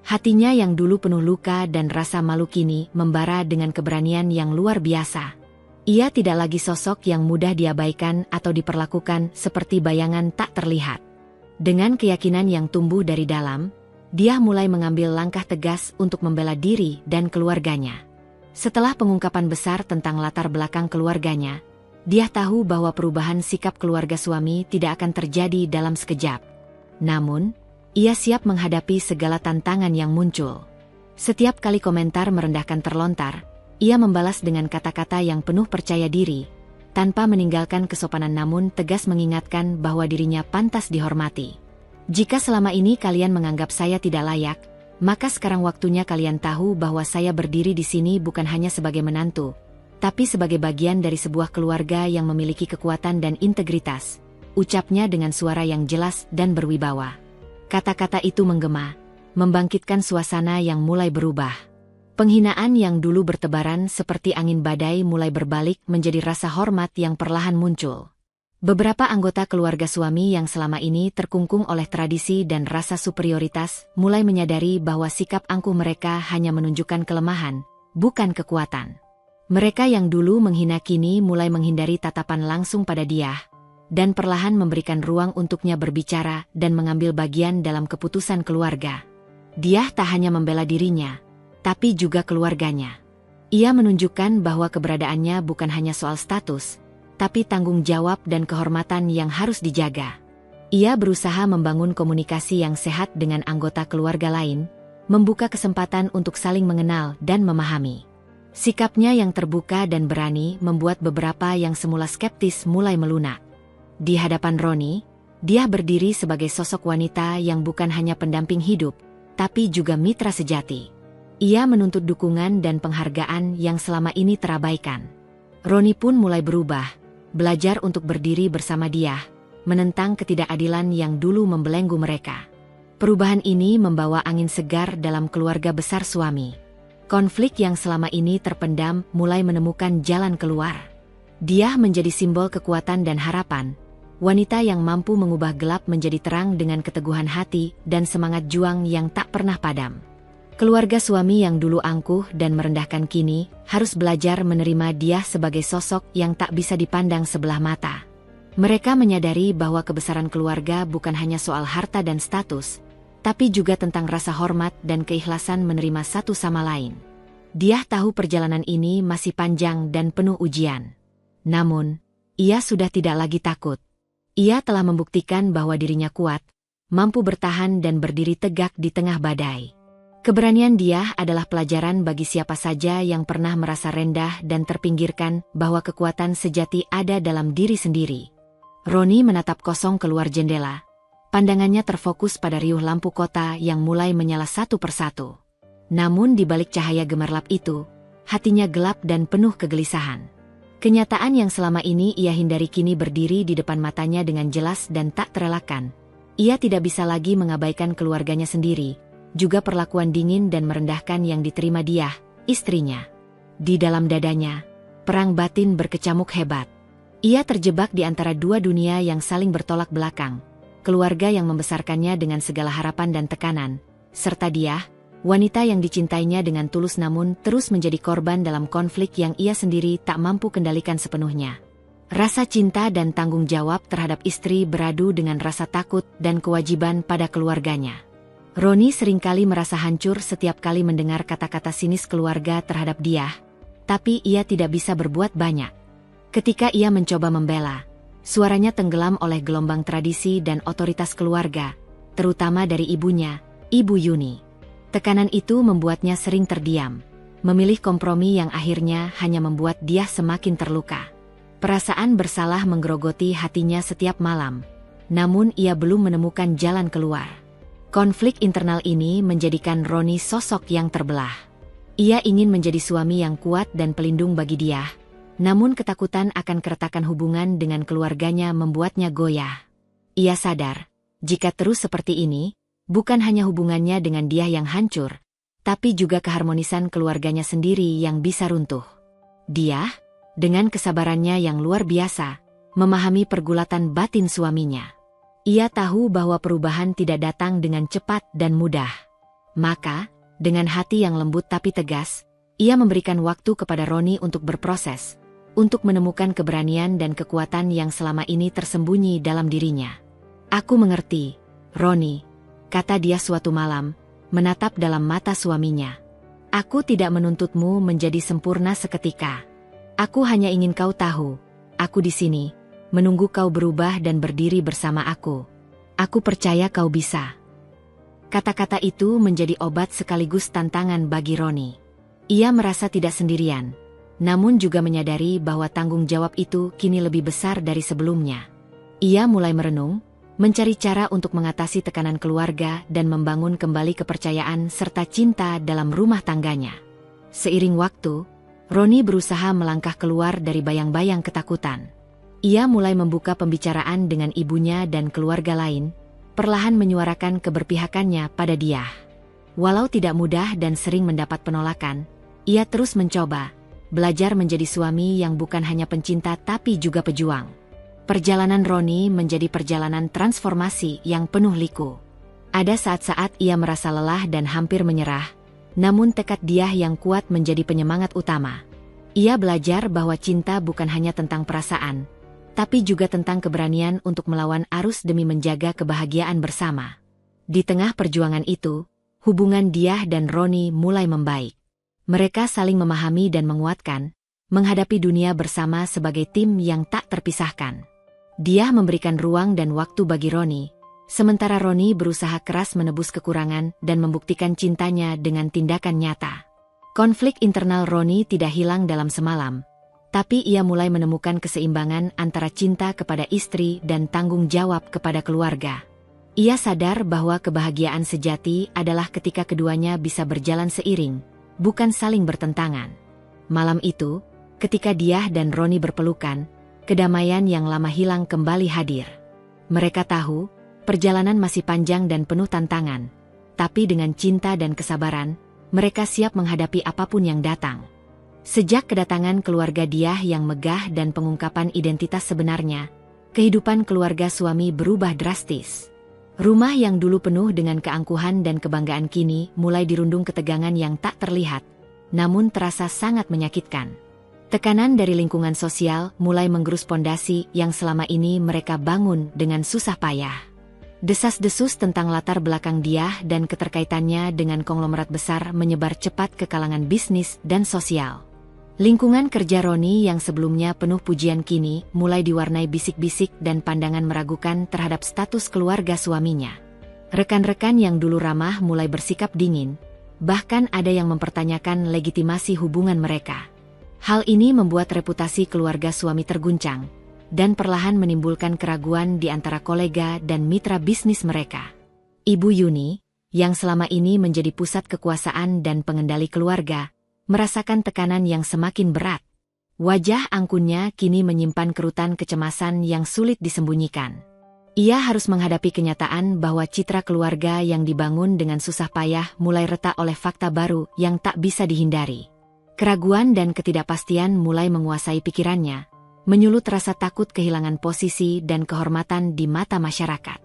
Hatinya yang dulu penuh luka dan rasa malu kini membara dengan keberanian yang luar biasa. Ia tidak lagi sosok yang mudah diabaikan atau diperlakukan seperti bayangan tak terlihat. Dengan keyakinan yang tumbuh dari dalam, dia mulai mengambil langkah tegas untuk membela diri dan keluarganya. Setelah pengungkapan besar tentang latar belakang keluarganya, dia tahu bahwa perubahan sikap keluarga suami tidak akan terjadi dalam sekejap. Namun, ia siap menghadapi segala tantangan yang muncul. Setiap kali komentar merendahkan terlontar, ia membalas dengan kata-kata yang penuh percaya diri, tanpa meninggalkan kesopanan namun tegas mengingatkan bahwa dirinya pantas dihormati. "Jika selama ini kalian menganggap saya tidak layak, maka sekarang waktunya kalian tahu bahwa saya berdiri di sini bukan hanya sebagai menantu, tapi sebagai bagian dari sebuah keluarga yang memiliki kekuatan dan integritas," ucapnya dengan suara yang jelas dan berwibawa. Kata-kata itu menggema, membangkitkan suasana yang mulai berubah. Penghinaan yang dulu bertebaran seperti angin badai mulai berbalik menjadi rasa hormat yang perlahan muncul. Beberapa anggota keluarga suami yang selama ini terkungkung oleh tradisi dan rasa superioritas mulai menyadari bahwa sikap angkuh mereka hanya menunjukkan kelemahan, bukan kekuatan. Mereka yang dulu menghina kini mulai menghindari tatapan langsung pada dia, dan perlahan memberikan ruang untuknya berbicara dan mengambil bagian dalam keputusan keluarga. Dia tak hanya membela dirinya, tapi juga keluarganya. Ia menunjukkan bahwa keberadaannya bukan hanya soal status, tapi tanggung jawab dan kehormatan yang harus dijaga. Ia berusaha membangun komunikasi yang sehat dengan anggota keluarga lain, membuka kesempatan untuk saling mengenal dan memahami. Sikapnya yang terbuka dan berani membuat beberapa yang semula skeptis mulai melunak. Di hadapan Roni, dia berdiri sebagai sosok wanita yang bukan hanya pendamping hidup, tapi juga mitra sejati. Ia menuntut dukungan dan penghargaan yang selama ini terabaikan. Roni pun mulai berubah, belajar untuk berdiri bersama dia, menentang ketidakadilan yang dulu membelenggu mereka. Perubahan ini membawa angin segar dalam keluarga besar suami. Konflik yang selama ini terpendam mulai menemukan jalan keluar. Dia menjadi simbol kekuatan dan harapan, wanita yang mampu mengubah gelap menjadi terang dengan keteguhan hati dan semangat juang yang tak pernah padam. Keluarga suami yang dulu angkuh dan merendahkan kini harus belajar menerima dia sebagai sosok yang tak bisa dipandang sebelah mata. Mereka menyadari bahwa kebesaran keluarga bukan hanya soal harta dan status, tapi juga tentang rasa hormat dan keikhlasan menerima satu sama lain. Dia tahu perjalanan ini masih panjang dan penuh ujian. Namun, ia sudah tidak lagi takut. Ia telah membuktikan bahwa dirinya kuat, mampu bertahan dan berdiri tegak di tengah badai. Keberanian dia adalah pelajaran bagi siapa saja yang pernah merasa rendah dan terpinggirkan bahwa kekuatan sejati ada dalam diri sendiri. Roni menatap kosong keluar jendela. Pandangannya terfokus pada riuh lampu kota yang mulai menyala satu persatu. Namun di balik cahaya gemerlap itu, hatinya gelap dan penuh kegelisahan. Kenyataan yang selama ini ia hindari kini berdiri di depan matanya dengan jelas dan tak terelakkan. Ia tidak bisa lagi mengabaikan keluarganya sendiri, juga perlakuan dingin dan merendahkan yang diterima dia, istrinya. Di dalam dadanya, perang batin berkecamuk hebat. Ia terjebak di antara dua dunia yang saling bertolak belakang, keluarga yang membesarkannya dengan segala harapan dan tekanan, serta dia, wanita yang dicintainya dengan tulus namun terus menjadi korban dalam konflik yang ia sendiri tak mampu kendalikan sepenuhnya. Rasa cinta dan tanggung jawab terhadap istri beradu dengan rasa takut dan kewajiban pada keluarganya. Roni seringkali merasa hancur setiap kali mendengar kata-kata sinis keluarga terhadap dia, tapi ia tidak bisa berbuat banyak. Ketika ia mencoba membela, suaranya tenggelam oleh gelombang tradisi dan otoritas keluarga, terutama dari ibunya, Ibu Yuni. Tekanan itu membuatnya sering terdiam, memilih kompromi yang akhirnya hanya membuat dia semakin terluka. Perasaan bersalah menggerogoti hatinya setiap malam, namun ia belum menemukan jalan keluar. Konflik internal ini menjadikan Roni sosok yang terbelah. Ia ingin menjadi suami yang kuat dan pelindung bagi dia, namun ketakutan akan keretakan hubungan dengan keluarganya membuatnya goyah. Ia sadar, jika terus seperti ini, bukan hanya hubungannya dengan dia yang hancur, tapi juga keharmonisan keluarganya sendiri yang bisa runtuh. Dia, dengan kesabarannya yang luar biasa, memahami pergulatan batin suaminya. Ia tahu bahwa perubahan tidak datang dengan cepat dan mudah. Maka, dengan hati yang lembut tapi tegas, ia memberikan waktu kepada Roni untuk berproses, untuk menemukan keberanian dan kekuatan yang selama ini tersembunyi dalam dirinya. "Aku mengerti, Roni," kata dia suatu malam, menatap dalam mata suaminya. "Aku tidak menuntutmu menjadi sempurna seketika. Aku hanya ingin kau tahu, aku di sini, menunggu kau berubah dan berdiri bersama aku. Aku percaya kau bisa." Kata-kata itu menjadi obat sekaligus tantangan bagi Roni. Ia merasa tidak sendirian, namun juga menyadari bahwa tanggung jawab itu kini lebih besar dari sebelumnya. Ia mulai merenung, mencari cara untuk mengatasi tekanan keluarga dan membangun kembali kepercayaan serta cinta dalam rumah tangganya. Seiring waktu, Roni berusaha melangkah keluar dari bayang-bayang ketakutan. Ia mulai membuka pembicaraan dengan ibunya dan keluarga lain, perlahan menyuarakan keberpihakannya pada dia. Walau tidak mudah dan sering mendapat penolakan, ia terus mencoba, belajar menjadi suami yang bukan hanya pencinta tapi juga pejuang. Perjalanan Roni menjadi perjalanan transformasi yang penuh liku. Ada saat-saat ia merasa lelah dan hampir menyerah, namun tekad dia yang kuat menjadi penyemangat utama. Ia belajar bahwa cinta bukan hanya tentang perasaan, tapi juga tentang keberanian untuk melawan arus demi menjaga kebahagiaan bersama. Di tengah perjuangan itu, hubungan dia dan Roni mulai membaik. Mereka saling memahami dan menguatkan, menghadapi dunia bersama sebagai tim yang tak terpisahkan. Dia memberikan ruang dan waktu bagi Roni, sementara Roni berusaha keras menebus kekurangan dan membuktikan cintanya dengan tindakan nyata. Konflik internal Roni tidak hilang dalam semalam, tapi ia mulai menemukan keseimbangan antara cinta kepada istri dan tanggung jawab kepada keluarga. Ia sadar bahwa kebahagiaan sejati adalah ketika keduanya bisa berjalan seiring, bukan saling bertentangan. Malam itu, ketika dia dan Roni berpelukan, kedamaian yang lama hilang kembali hadir. Mereka tahu, perjalanan masih panjang dan penuh tantangan, tapi dengan cinta dan kesabaran, mereka siap menghadapi apapun yang datang. Sejak kedatangan keluarga dia yang megah dan pengungkapan identitas sebenarnya, kehidupan keluarga suami berubah drastis. Rumah yang dulu penuh dengan keangkuhan dan kebanggaan kini mulai dirundung ketegangan yang tak terlihat, namun terasa sangat menyakitkan. Tekanan dari lingkungan sosial mulai menggerus pondasi yang selama ini mereka bangun dengan susah payah. Desas-desus tentang latar belakang Diah dan keterkaitannya dengan konglomerat besar menyebar cepat ke kalangan bisnis dan sosial. Lingkungan kerja Roni yang sebelumnya penuh pujian kini mulai diwarnai bisik-bisik dan pandangan meragukan terhadap status keluarga suaminya. Rekan-rekan yang dulu ramah mulai bersikap dingin, bahkan ada yang mempertanyakan legitimasi hubungan mereka. Hal ini membuat reputasi keluarga suami terguncang, dan perlahan menimbulkan keraguan di antara kolega dan mitra bisnis mereka. Ibu Yuni, yang selama ini menjadi pusat kekuasaan dan pengendali keluarga, merasakan tekanan yang semakin berat. Wajah angkunnya kini menyimpan kerutan kecemasan yang sulit disembunyikan. Ia harus menghadapi kenyataan bahwa citra keluarga yang dibangun dengan susah payah mulai retak oleh fakta baru yang tak bisa dihindari. Keraguan dan ketidakpastian mulai menguasai pikirannya, menyulut rasa takut kehilangan posisi dan kehormatan di mata masyarakat.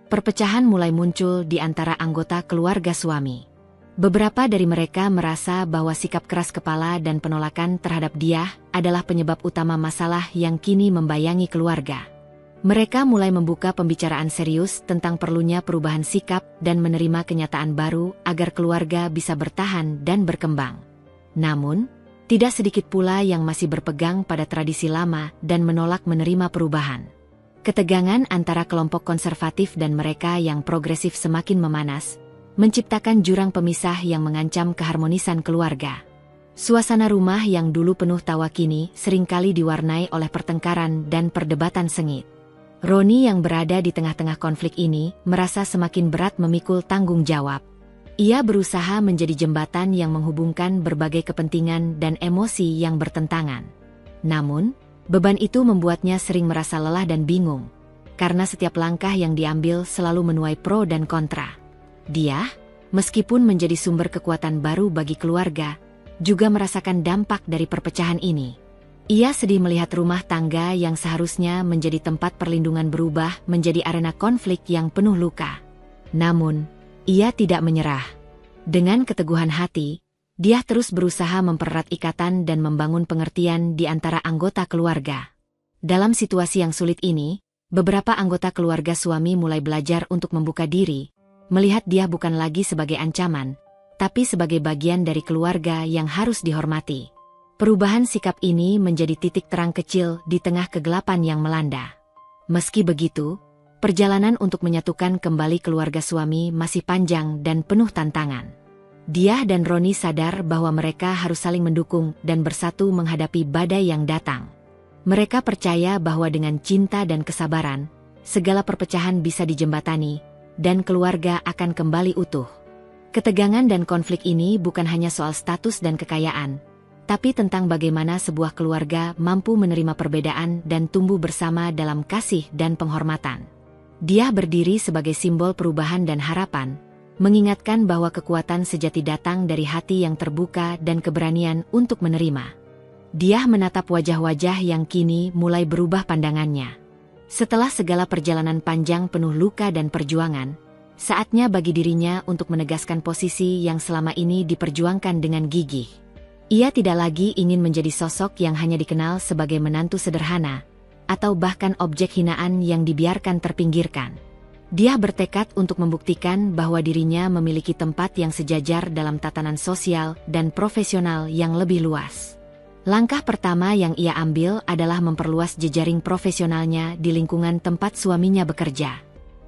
Perpecahan mulai muncul di antara anggota keluarga suami. Beberapa dari mereka merasa bahwa sikap keras kepala dan penolakan terhadap Diah adalah penyebab utama masalah yang kini membayangi keluarga. Mereka mulai membuka pembicaraan serius tentang perlunya perubahan sikap dan menerima kenyataan baru agar keluarga bisa bertahan dan berkembang. Namun, tidak sedikit pula yang masih berpegang pada tradisi lama dan menolak menerima perubahan. Ketegangan antara kelompok konservatif dan mereka yang progresif semakin memanas, menciptakan jurang pemisah yang mengancam keharmonisan keluarga. Suasana rumah yang dulu penuh tawa kini seringkali diwarnai oleh pertengkaran dan perdebatan sengit. Roni yang berada di tengah-tengah konflik ini merasa semakin berat memikul tanggung jawab. Ia berusaha menjadi jembatan yang menghubungkan berbagai kepentingan dan emosi yang bertentangan. Namun, beban itu membuatnya sering merasa lelah dan bingung, karena setiap langkah yang diambil selalu menuai pro dan kontra. Dia, meskipun menjadi sumber kekuatan baru bagi keluarga, juga merasakan dampak dari perpecahan ini. Ia sedih melihat rumah tangga yang seharusnya menjadi tempat perlindungan berubah menjadi arena konflik yang penuh luka. Namun, ia tidak menyerah. Dengan keteguhan hati, dia terus berusaha mempererat ikatan dan membangun pengertian di antara anggota keluarga. Dalam situasi yang sulit ini, beberapa anggota keluarga suami mulai belajar untuk membuka diri, melihat dia bukan lagi sebagai ancaman, tapi sebagai bagian dari keluarga yang harus dihormati. Perubahan sikap ini menjadi titik terang kecil di tengah kegelapan yang melanda. Meski begitu, perjalanan untuk menyatukan kembali keluarga suami masih panjang dan penuh tantangan. Diah dan Roni sadar bahwa mereka harus saling mendukung dan bersatu menghadapi badai yang datang. Mereka percaya bahwa dengan cinta dan kesabaran, segala perpecahan bisa dijembatani, dan keluarga akan kembali utuh. Ketegangan dan konflik ini bukan hanya soal status dan kekayaan, tapi tentang bagaimana sebuah keluarga mampu menerima perbedaan dan tumbuh bersama dalam kasih dan penghormatan. Dia berdiri sebagai simbol perubahan dan harapan, mengingatkan bahwa kekuatan sejati datang dari hati yang terbuka dan keberanian untuk menerima. Dia menatap wajah-wajah yang kini mulai berubah pandangannya. Setelah segala perjalanan panjang penuh luka dan perjuangan, saatnya bagi dirinya untuk menegaskan posisi yang selama ini diperjuangkan dengan gigih. Ia tidak lagi ingin menjadi sosok yang hanya dikenal sebagai menantu sederhana, atau bahkan objek hinaan yang dibiarkan terpinggirkan. Dia bertekad untuk membuktikan bahwa dirinya memiliki tempat yang sejajar dalam tatanan sosial dan profesional yang lebih luas. Langkah pertama yang ia ambil adalah memperluas jejaring profesionalnya di lingkungan tempat suaminya bekerja.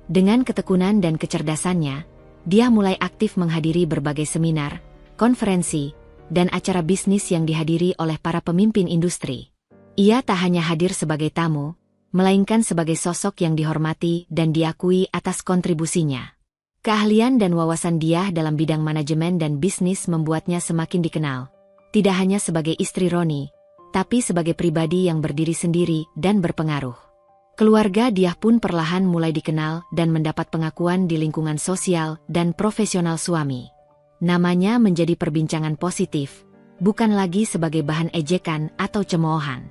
Dengan ketekunan dan kecerdasannya, dia mulai aktif menghadiri berbagai seminar, konferensi, dan acara bisnis yang dihadiri oleh para pemimpin industri. Ia tak hanya hadir sebagai tamu, melainkan sebagai sosok yang dihormati dan diakui atas kontribusinya. Keahlian dan wawasan dia dalam bidang manajemen dan bisnis membuatnya semakin dikenal, tidak hanya sebagai istri Roni, tapi sebagai pribadi yang berdiri sendiri dan berpengaruh. Keluarga dia pun perlahan mulai dikenal dan mendapat pengakuan di lingkungan sosial dan profesional suami. Namanya menjadi perbincangan positif, bukan lagi sebagai bahan ejekan atau cemoohan.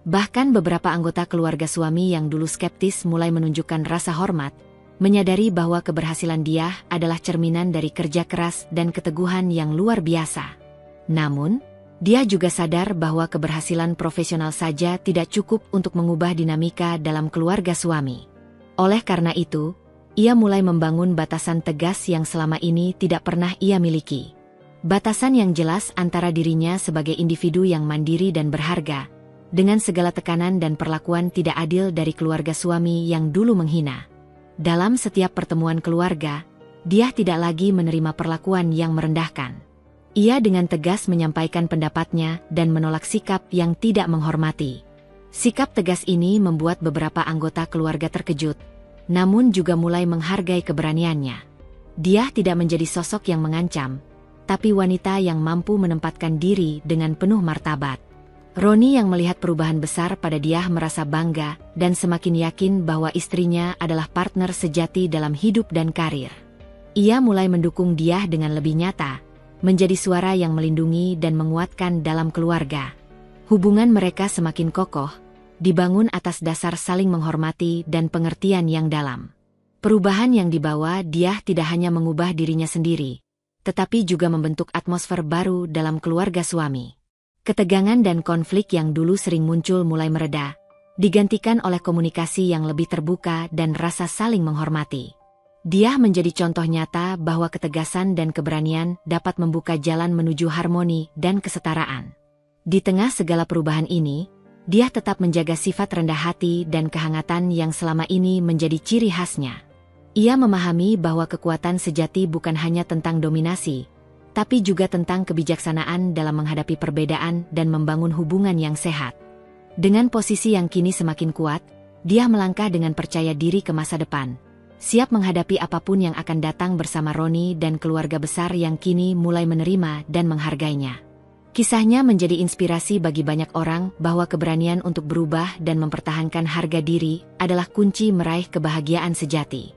Bahkan beberapa anggota keluarga suami yang dulu skeptis mulai menunjukkan rasa hormat, menyadari bahwa keberhasilan dia adalah cerminan dari kerja keras dan keteguhan yang luar biasa. Namun, dia juga sadar bahwa keberhasilan profesional saja tidak cukup untuk mengubah dinamika dalam keluarga suami. Oleh karena itu, ia mulai membangun batasan tegas yang selama ini tidak pernah ia miliki. Batasan yang jelas antara dirinya sebagai individu yang mandiri dan berharga, dengan segala tekanan dan perlakuan tidak adil dari keluarga suami yang dulu menghina. Dalam setiap pertemuan keluarga, dia tidak lagi menerima perlakuan yang merendahkan. Ia dengan tegas menyampaikan pendapatnya dan menolak sikap yang tidak menghormati. Sikap tegas ini membuat beberapa anggota keluarga terkejut, namun juga mulai menghargai keberaniannya. Dia tidak menjadi sosok yang mengancam, tapi wanita yang mampu menempatkan diri dengan penuh martabat. Roni yang melihat perubahan besar pada dia merasa bangga dan semakin yakin bahwa istrinya adalah partner sejati dalam hidup dan karir. Ia mulai mendukung dia dengan lebih nyata, menjadi suara yang melindungi dan menguatkan dalam keluarga. Hubungan mereka semakin kokoh, dibangun atas dasar saling menghormati dan pengertian yang dalam. Perubahan yang dibawa dia tidak hanya mengubah dirinya sendiri, tetapi juga membentuk atmosfer baru dalam keluarga suami. Ketegangan dan konflik yang dulu sering muncul mulai mereda, digantikan oleh komunikasi yang lebih terbuka dan rasa saling menghormati. Dia menjadi contoh nyata bahwa ketegasan dan keberanian dapat membuka jalan menuju harmoni dan kesetaraan. Di tengah segala perubahan ini, dia tetap menjaga sifat rendah hati dan kehangatan yang selama ini menjadi ciri khasnya. Ia memahami bahwa kekuatan sejati bukan hanya tentang dominasi, tapi juga tentang kebijaksanaan dalam menghadapi perbedaan dan membangun hubungan yang sehat. Dengan posisi yang kini semakin kuat, dia melangkah dengan percaya diri ke masa depan, siap menghadapi apapun yang akan datang bersama Roni dan keluarga besar yang kini mulai menerima dan menghargainya. Kisahnya menjadi inspirasi bagi banyak orang bahwa keberanian untuk berubah dan mempertahankan harga diri adalah kunci meraih kebahagiaan sejati.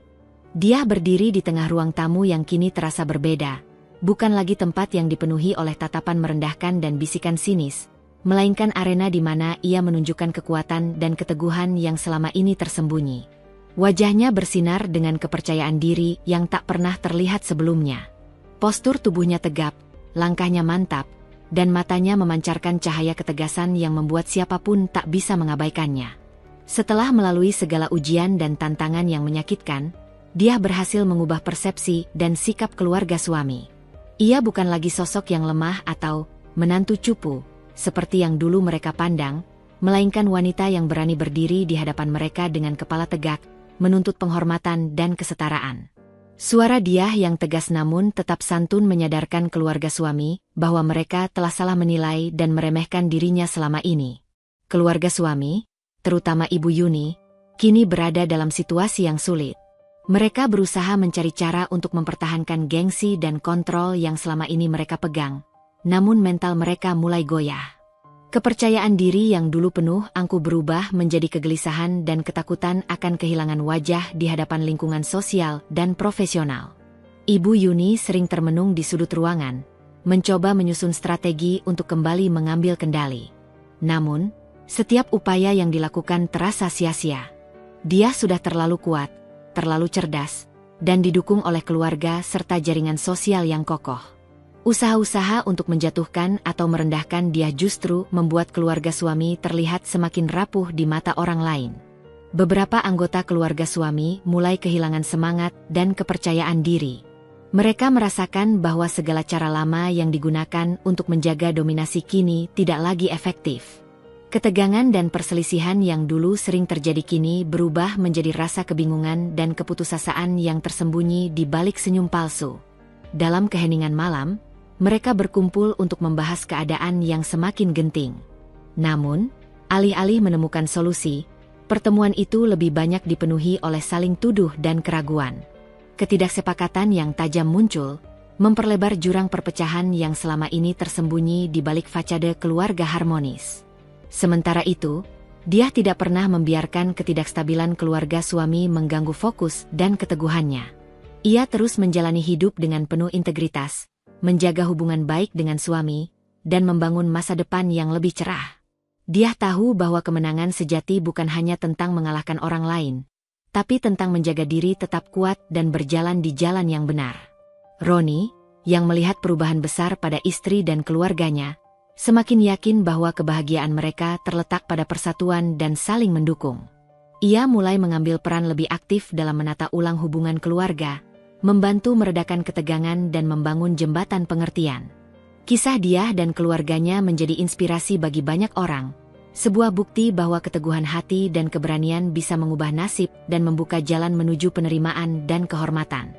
Dia berdiri di tengah ruang tamu yang kini terasa berbeda, bukan lagi tempat yang dipenuhi oleh tatapan merendahkan dan bisikan sinis, melainkan arena di mana ia menunjukkan kekuatan dan keteguhan yang selama ini tersembunyi. Wajahnya bersinar dengan kepercayaan diri yang tak pernah terlihat sebelumnya. Postur tubuhnya tegap, langkahnya mantap, dan matanya memancarkan cahaya ketegasan yang membuat siapapun tak bisa mengabaikannya. Setelah melalui segala ujian dan tantangan yang menyakitkan, dia berhasil mengubah persepsi dan sikap keluarga suami. Ia bukan lagi sosok yang lemah atau menantu cupu, seperti yang dulu mereka pandang, melainkan wanita yang berani berdiri di hadapan mereka dengan kepala tegak, menuntut penghormatan dan kesetaraan. Suara dia yang tegas namun tetap santun menyadarkan keluarga suami bahwa mereka telah salah menilai dan meremehkan dirinya selama ini. Keluarga suami, terutama Ibu Yuni, kini berada dalam situasi yang sulit. Mereka berusaha mencari cara untuk mempertahankan gengsi dan kontrol yang selama ini mereka pegang, namun mental mereka mulai goyah. Kepercayaan diri yang dulu penuh angku berubah menjadi kegelisahan dan ketakutan akan kehilangan wajah di hadapan lingkungan sosial dan profesional. Ibu Yuni sering termenung di sudut ruangan, mencoba menyusun strategi untuk kembali mengambil kendali. Namun, setiap upaya yang dilakukan terasa sia-sia. Dia sudah terlalu kuat, terlalu cerdas, dan didukung oleh keluarga serta jaringan sosial yang kokoh. Usaha-usaha untuk menjatuhkan atau merendahkan dia justru membuat keluarga suami terlihat semakin rapuh di mata orang lain. Beberapa anggota keluarga suami mulai kehilangan semangat dan kepercayaan diri. Mereka merasakan bahwa segala cara lama yang digunakan untuk menjaga dominasi kini tidak lagi efektif. Ketegangan dan perselisihan yang dulu sering terjadi kini berubah menjadi rasa kebingungan dan keputusasaan yang tersembunyi di balik senyum palsu. Dalam keheningan malam, mereka berkumpul untuk membahas keadaan yang semakin genting. Namun, alih-alih menemukan solusi, pertemuan itu lebih banyak dipenuhi oleh saling tuduh dan keraguan. Ketidaksepakatan yang tajam muncul, memperlebar jurang perpecahan yang selama ini tersembunyi di balik fasade keluarga harmonis. Sementara itu, dia tidak pernah membiarkan ketidakstabilan keluarga suami mengganggu fokus dan keteguhannya. Ia terus menjalani hidup dengan penuh integritas, menjaga hubungan baik dengan suami, dan membangun masa depan yang lebih cerah. Dia tahu bahwa kemenangan sejati bukan hanya tentang mengalahkan orang lain, tapi tentang menjaga diri tetap kuat dan berjalan di jalan yang benar. Roni, yang melihat perubahan besar pada istri dan keluarganya, semakin yakin bahwa kebahagiaan mereka terletak pada persatuan dan saling mendukung. Ia mulai mengambil peran lebih aktif dalam menata ulang hubungan keluarga, membantu meredakan ketegangan dan membangun jembatan pengertian. Kisah Diah dan keluarganya menjadi inspirasi bagi banyak orang, sebuah bukti bahwa keteguhan hati dan keberanian bisa mengubah nasib dan membuka jalan menuju penerimaan dan kehormatan.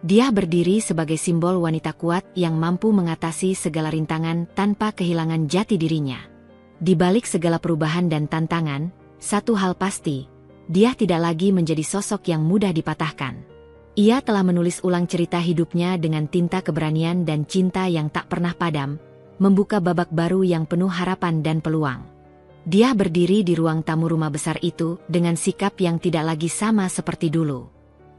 Diah berdiri sebagai simbol wanita kuat yang mampu mengatasi segala rintangan tanpa kehilangan jati dirinya. Di balik segala perubahan dan tantangan, satu hal pasti, Diah tidak lagi menjadi sosok yang mudah dipatahkan. Ia telah menulis ulang cerita hidupnya dengan tinta keberanian dan cinta yang tak pernah padam, membuka babak baru yang penuh harapan dan peluang. Diah berdiri di ruang tamu rumah besar itu dengan sikap yang tidak lagi sama seperti dulu.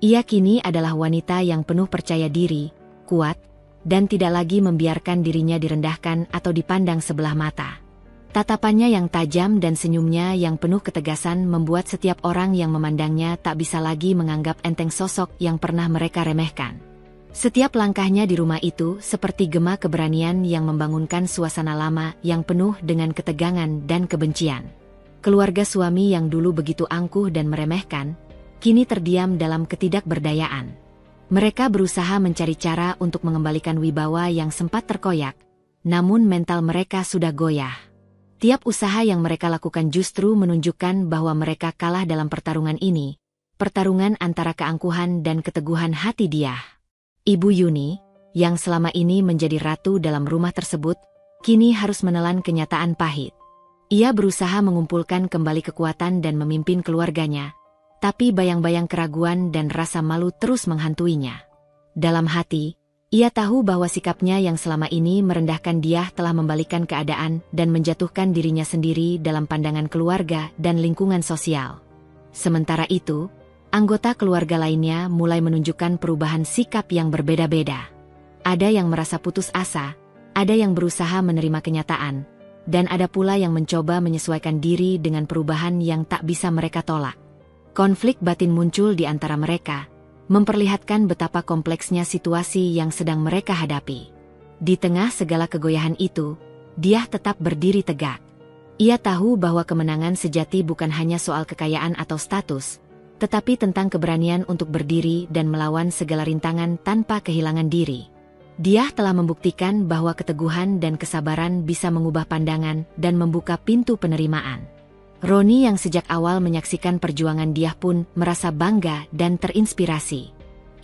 Ia kini adalah wanita yang penuh percaya diri, kuat, dan tidak lagi membiarkan dirinya direndahkan atau dipandang sebelah mata. Tatapannya yang tajam dan senyumnya yang penuh ketegasan membuat setiap orang yang memandangnya tak bisa lagi menganggap enteng sosok yang pernah mereka remehkan. Setiap langkahnya di rumah itu seperti gema keberanian yang membangunkan suasana lama yang penuh dengan ketegangan dan kebencian. Keluarga suami yang dulu begitu angkuh dan meremehkan, kini terdiam dalam ketidakberdayaan. Mereka berusaha mencari cara untuk mengembalikan wibawa yang sempat terkoyak, namun mental mereka sudah goyah. Tiap usaha yang mereka lakukan justru menunjukkan bahwa mereka kalah dalam pertarungan ini, pertarungan antara keangkuhan dan keteguhan hati Diah. Ibu Yuni, yang selama ini menjadi ratu dalam rumah tersebut, kini harus menelan kenyataan pahit. Ia berusaha mengumpulkan kembali kekuatan dan memimpin keluarganya, tapi bayang-bayang keraguan dan rasa malu terus menghantuinya. Dalam hati, ia tahu bahwa sikapnya yang selama ini merendahkan Diah telah membalikan keadaan dan menjatuhkan dirinya sendiri dalam pandangan keluarga dan lingkungan sosial. Sementara itu, anggota keluarga lainnya mulai menunjukkan perubahan sikap yang berbeda-beda. Ada yang merasa putus asa, ada yang berusaha menerima kenyataan, dan ada pula yang mencoba menyesuaikan diri dengan perubahan yang tak bisa mereka tolak. Konflik batin muncul di antara mereka, memperlihatkan betapa kompleksnya situasi yang sedang mereka hadapi. Di tengah segala kegoyahan itu, Diah tetap berdiri tegak. Ia tahu bahwa kemenangan sejati bukan hanya soal kekayaan atau status, tetapi tentang keberanian untuk berdiri dan melawan segala rintangan tanpa kehilangan diri. Diah telah membuktikan bahwa keteguhan dan kesabaran bisa mengubah pandangan dan membuka pintu penerimaan. Roni yang sejak awal menyaksikan perjuangan Diah pun merasa bangga dan terinspirasi.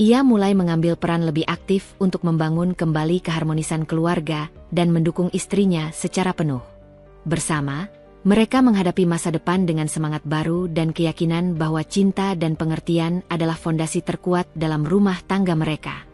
Ia mulai mengambil peran lebih aktif untuk membangun kembali keharmonisan keluarga dan mendukung istrinya secara penuh. Bersama, mereka menghadapi masa depan dengan semangat baru dan keyakinan bahwa cinta dan pengertian adalah fondasi terkuat dalam rumah tangga mereka.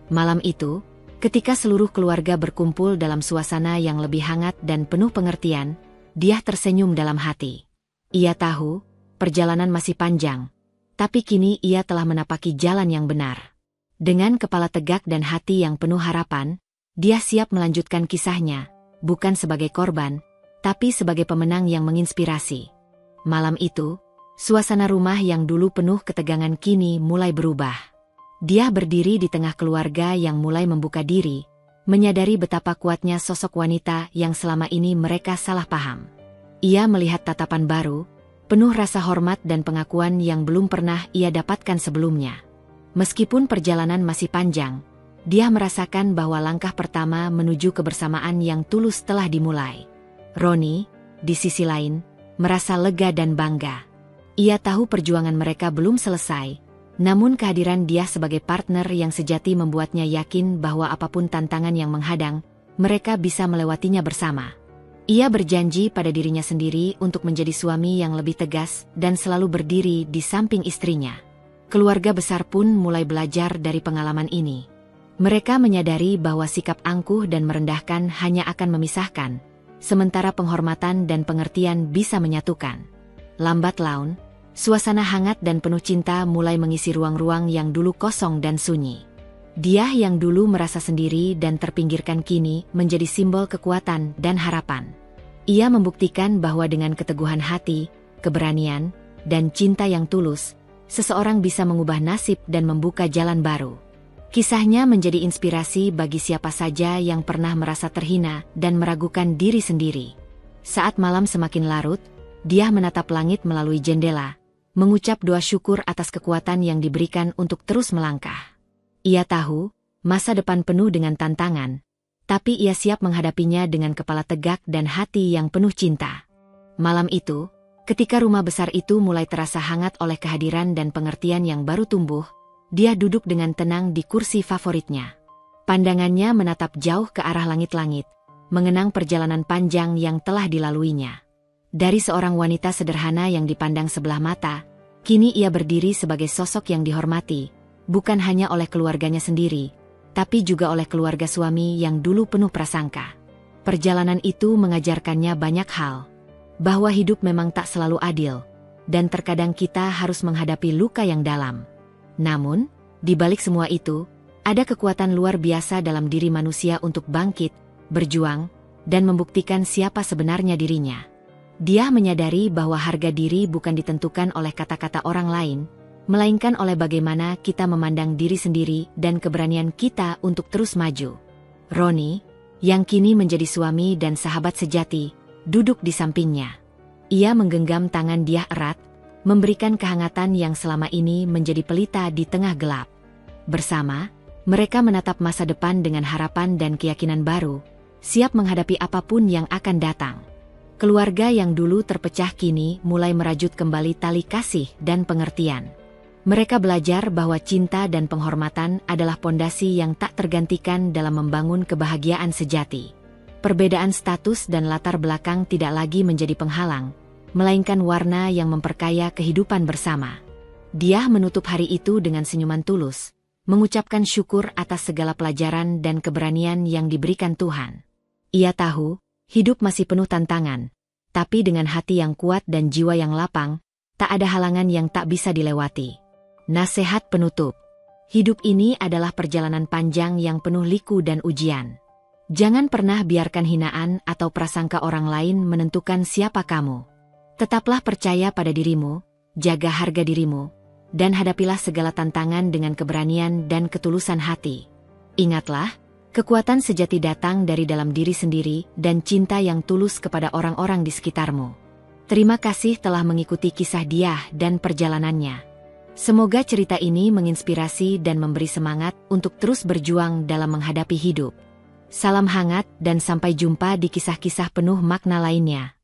Malam itu, ketika seluruh keluarga berkumpul dalam suasana yang lebih hangat dan penuh pengertian, Diah tersenyum dalam hati. Ia tahu, perjalanan masih panjang, tapi kini ia telah menapaki jalan yang benar. Dengan kepala tegak dan hati yang penuh harapan, Diah siap melanjutkan kisahnya, bukan sebagai korban, tapi sebagai pemenang yang menginspirasi. Malam itu, suasana rumah yang dulu penuh ketegangan kini mulai berubah. Diah berdiri di tengah keluarga yang mulai membuka diri, menyadari betapa kuatnya sosok wanita yang selama ini mereka salah paham. Ia melihat tatapan baru, penuh rasa hormat dan pengakuan yang belum pernah ia dapatkan sebelumnya. Meskipun perjalanan masih panjang, Diah merasakan bahwa langkah pertama menuju kebersamaan yang tulus telah dimulai. Roni, di sisi lain, merasa lega dan bangga. Ia tahu perjuangan mereka belum selesai, namun kehadiran Diah sebagai partner yang sejati membuatnya yakin bahwa apapun tantangan yang menghadang, mereka bisa melewatinya bersama. Ia berjanji pada dirinya sendiri untuk menjadi suami yang lebih tegas dan selalu berdiri di samping istrinya. Keluarga besar pun mulai belajar dari pengalaman ini. Mereka menyadari bahwa sikap angkuh dan merendahkan hanya akan memisahkan, sementara penghormatan dan pengertian bisa menyatukan. Lambat laun, suasana hangat dan penuh cinta mulai mengisi ruang-ruang yang dulu kosong dan sunyi. Diah yang dulu merasa sendiri dan terpinggirkan kini menjadi simbol kekuatan dan harapan. Ia membuktikan bahwa dengan keteguhan hati, keberanian, dan cinta yang tulus, seseorang bisa mengubah nasib dan membuka jalan baru. Kisahnya menjadi inspirasi bagi siapa saja yang pernah merasa terhina dan meragukan diri sendiri. Saat malam semakin larut, Diah menatap langit melalui jendela, mengucap doa syukur atas kekuatan yang diberikan untuk terus melangkah. Ia tahu, masa depan penuh dengan tantangan, tapi ia siap menghadapinya dengan kepala tegak dan hati yang penuh cinta. Malam itu, ketika rumah besar itu mulai terasa hangat oleh kehadiran dan pengertian yang baru tumbuh, dia duduk dengan tenang di kursi favoritnya. Pandangannya menatap jauh ke arah langit-langit, mengenang perjalanan panjang yang telah dilaluinya. Dari seorang wanita sederhana yang dipandang sebelah mata, kini ia berdiri sebagai sosok yang dihormati, bukan hanya oleh keluarganya sendiri, tapi juga oleh keluarga suami yang dulu penuh prasangka. Perjalanan itu mengajarkannya banyak hal, bahwa hidup memang tak selalu adil, dan terkadang kita harus menghadapi luka yang dalam. Namun, di balik semua itu, ada kekuatan luar biasa dalam diri manusia untuk bangkit, berjuang, dan membuktikan siapa sebenarnya dirinya. Dia menyadari bahwa harga diri bukan ditentukan oleh kata-kata orang lain, melainkan oleh bagaimana kita memandang diri sendiri dan keberanian kita untuk terus maju. Roni, yang kini menjadi suami dan sahabat sejati, duduk di sampingnya. Ia menggenggam tangan dia erat, memberikan kehangatan yang selama ini menjadi pelita di tengah gelap. Bersama, mereka menatap masa depan dengan harapan dan keyakinan baru, siap menghadapi apapun yang akan datang. Keluarga yang dulu terpecah kini mulai merajut kembali tali kasih dan pengertian. Mereka belajar bahwa cinta dan penghormatan adalah pondasi yang tak tergantikan dalam membangun kebahagiaan sejati. Perbedaan status dan latar belakang tidak lagi menjadi penghalang, melainkan warna yang memperkaya kehidupan bersama. Dia menutup hari itu dengan senyuman tulus, mengucapkan syukur atas segala pelajaran dan keberanian yang diberikan Tuhan. Ia tahu, hidup masih penuh tantangan, tapi dengan hati yang kuat dan jiwa yang lapang, tak ada halangan yang tak bisa dilewati. Nasihat penutup. Hidup ini adalah perjalanan panjang yang penuh liku dan ujian. Jangan pernah biarkan hinaan atau prasangka orang lain menentukan siapa kamu. Tetaplah percaya pada dirimu, jaga harga dirimu, dan hadapilah segala tantangan dengan keberanian dan ketulusan hati. Ingatlah, kekuatan sejati datang dari dalam diri sendiri dan cinta yang tulus kepada orang-orang di sekitarmu. Terima kasih telah mengikuti kisah dia dan perjalanannya. Semoga cerita ini menginspirasi dan memberi semangat untuk terus berjuang dalam menghadapi hidup. Salam hangat dan sampai jumpa di kisah-kisah penuh makna lainnya.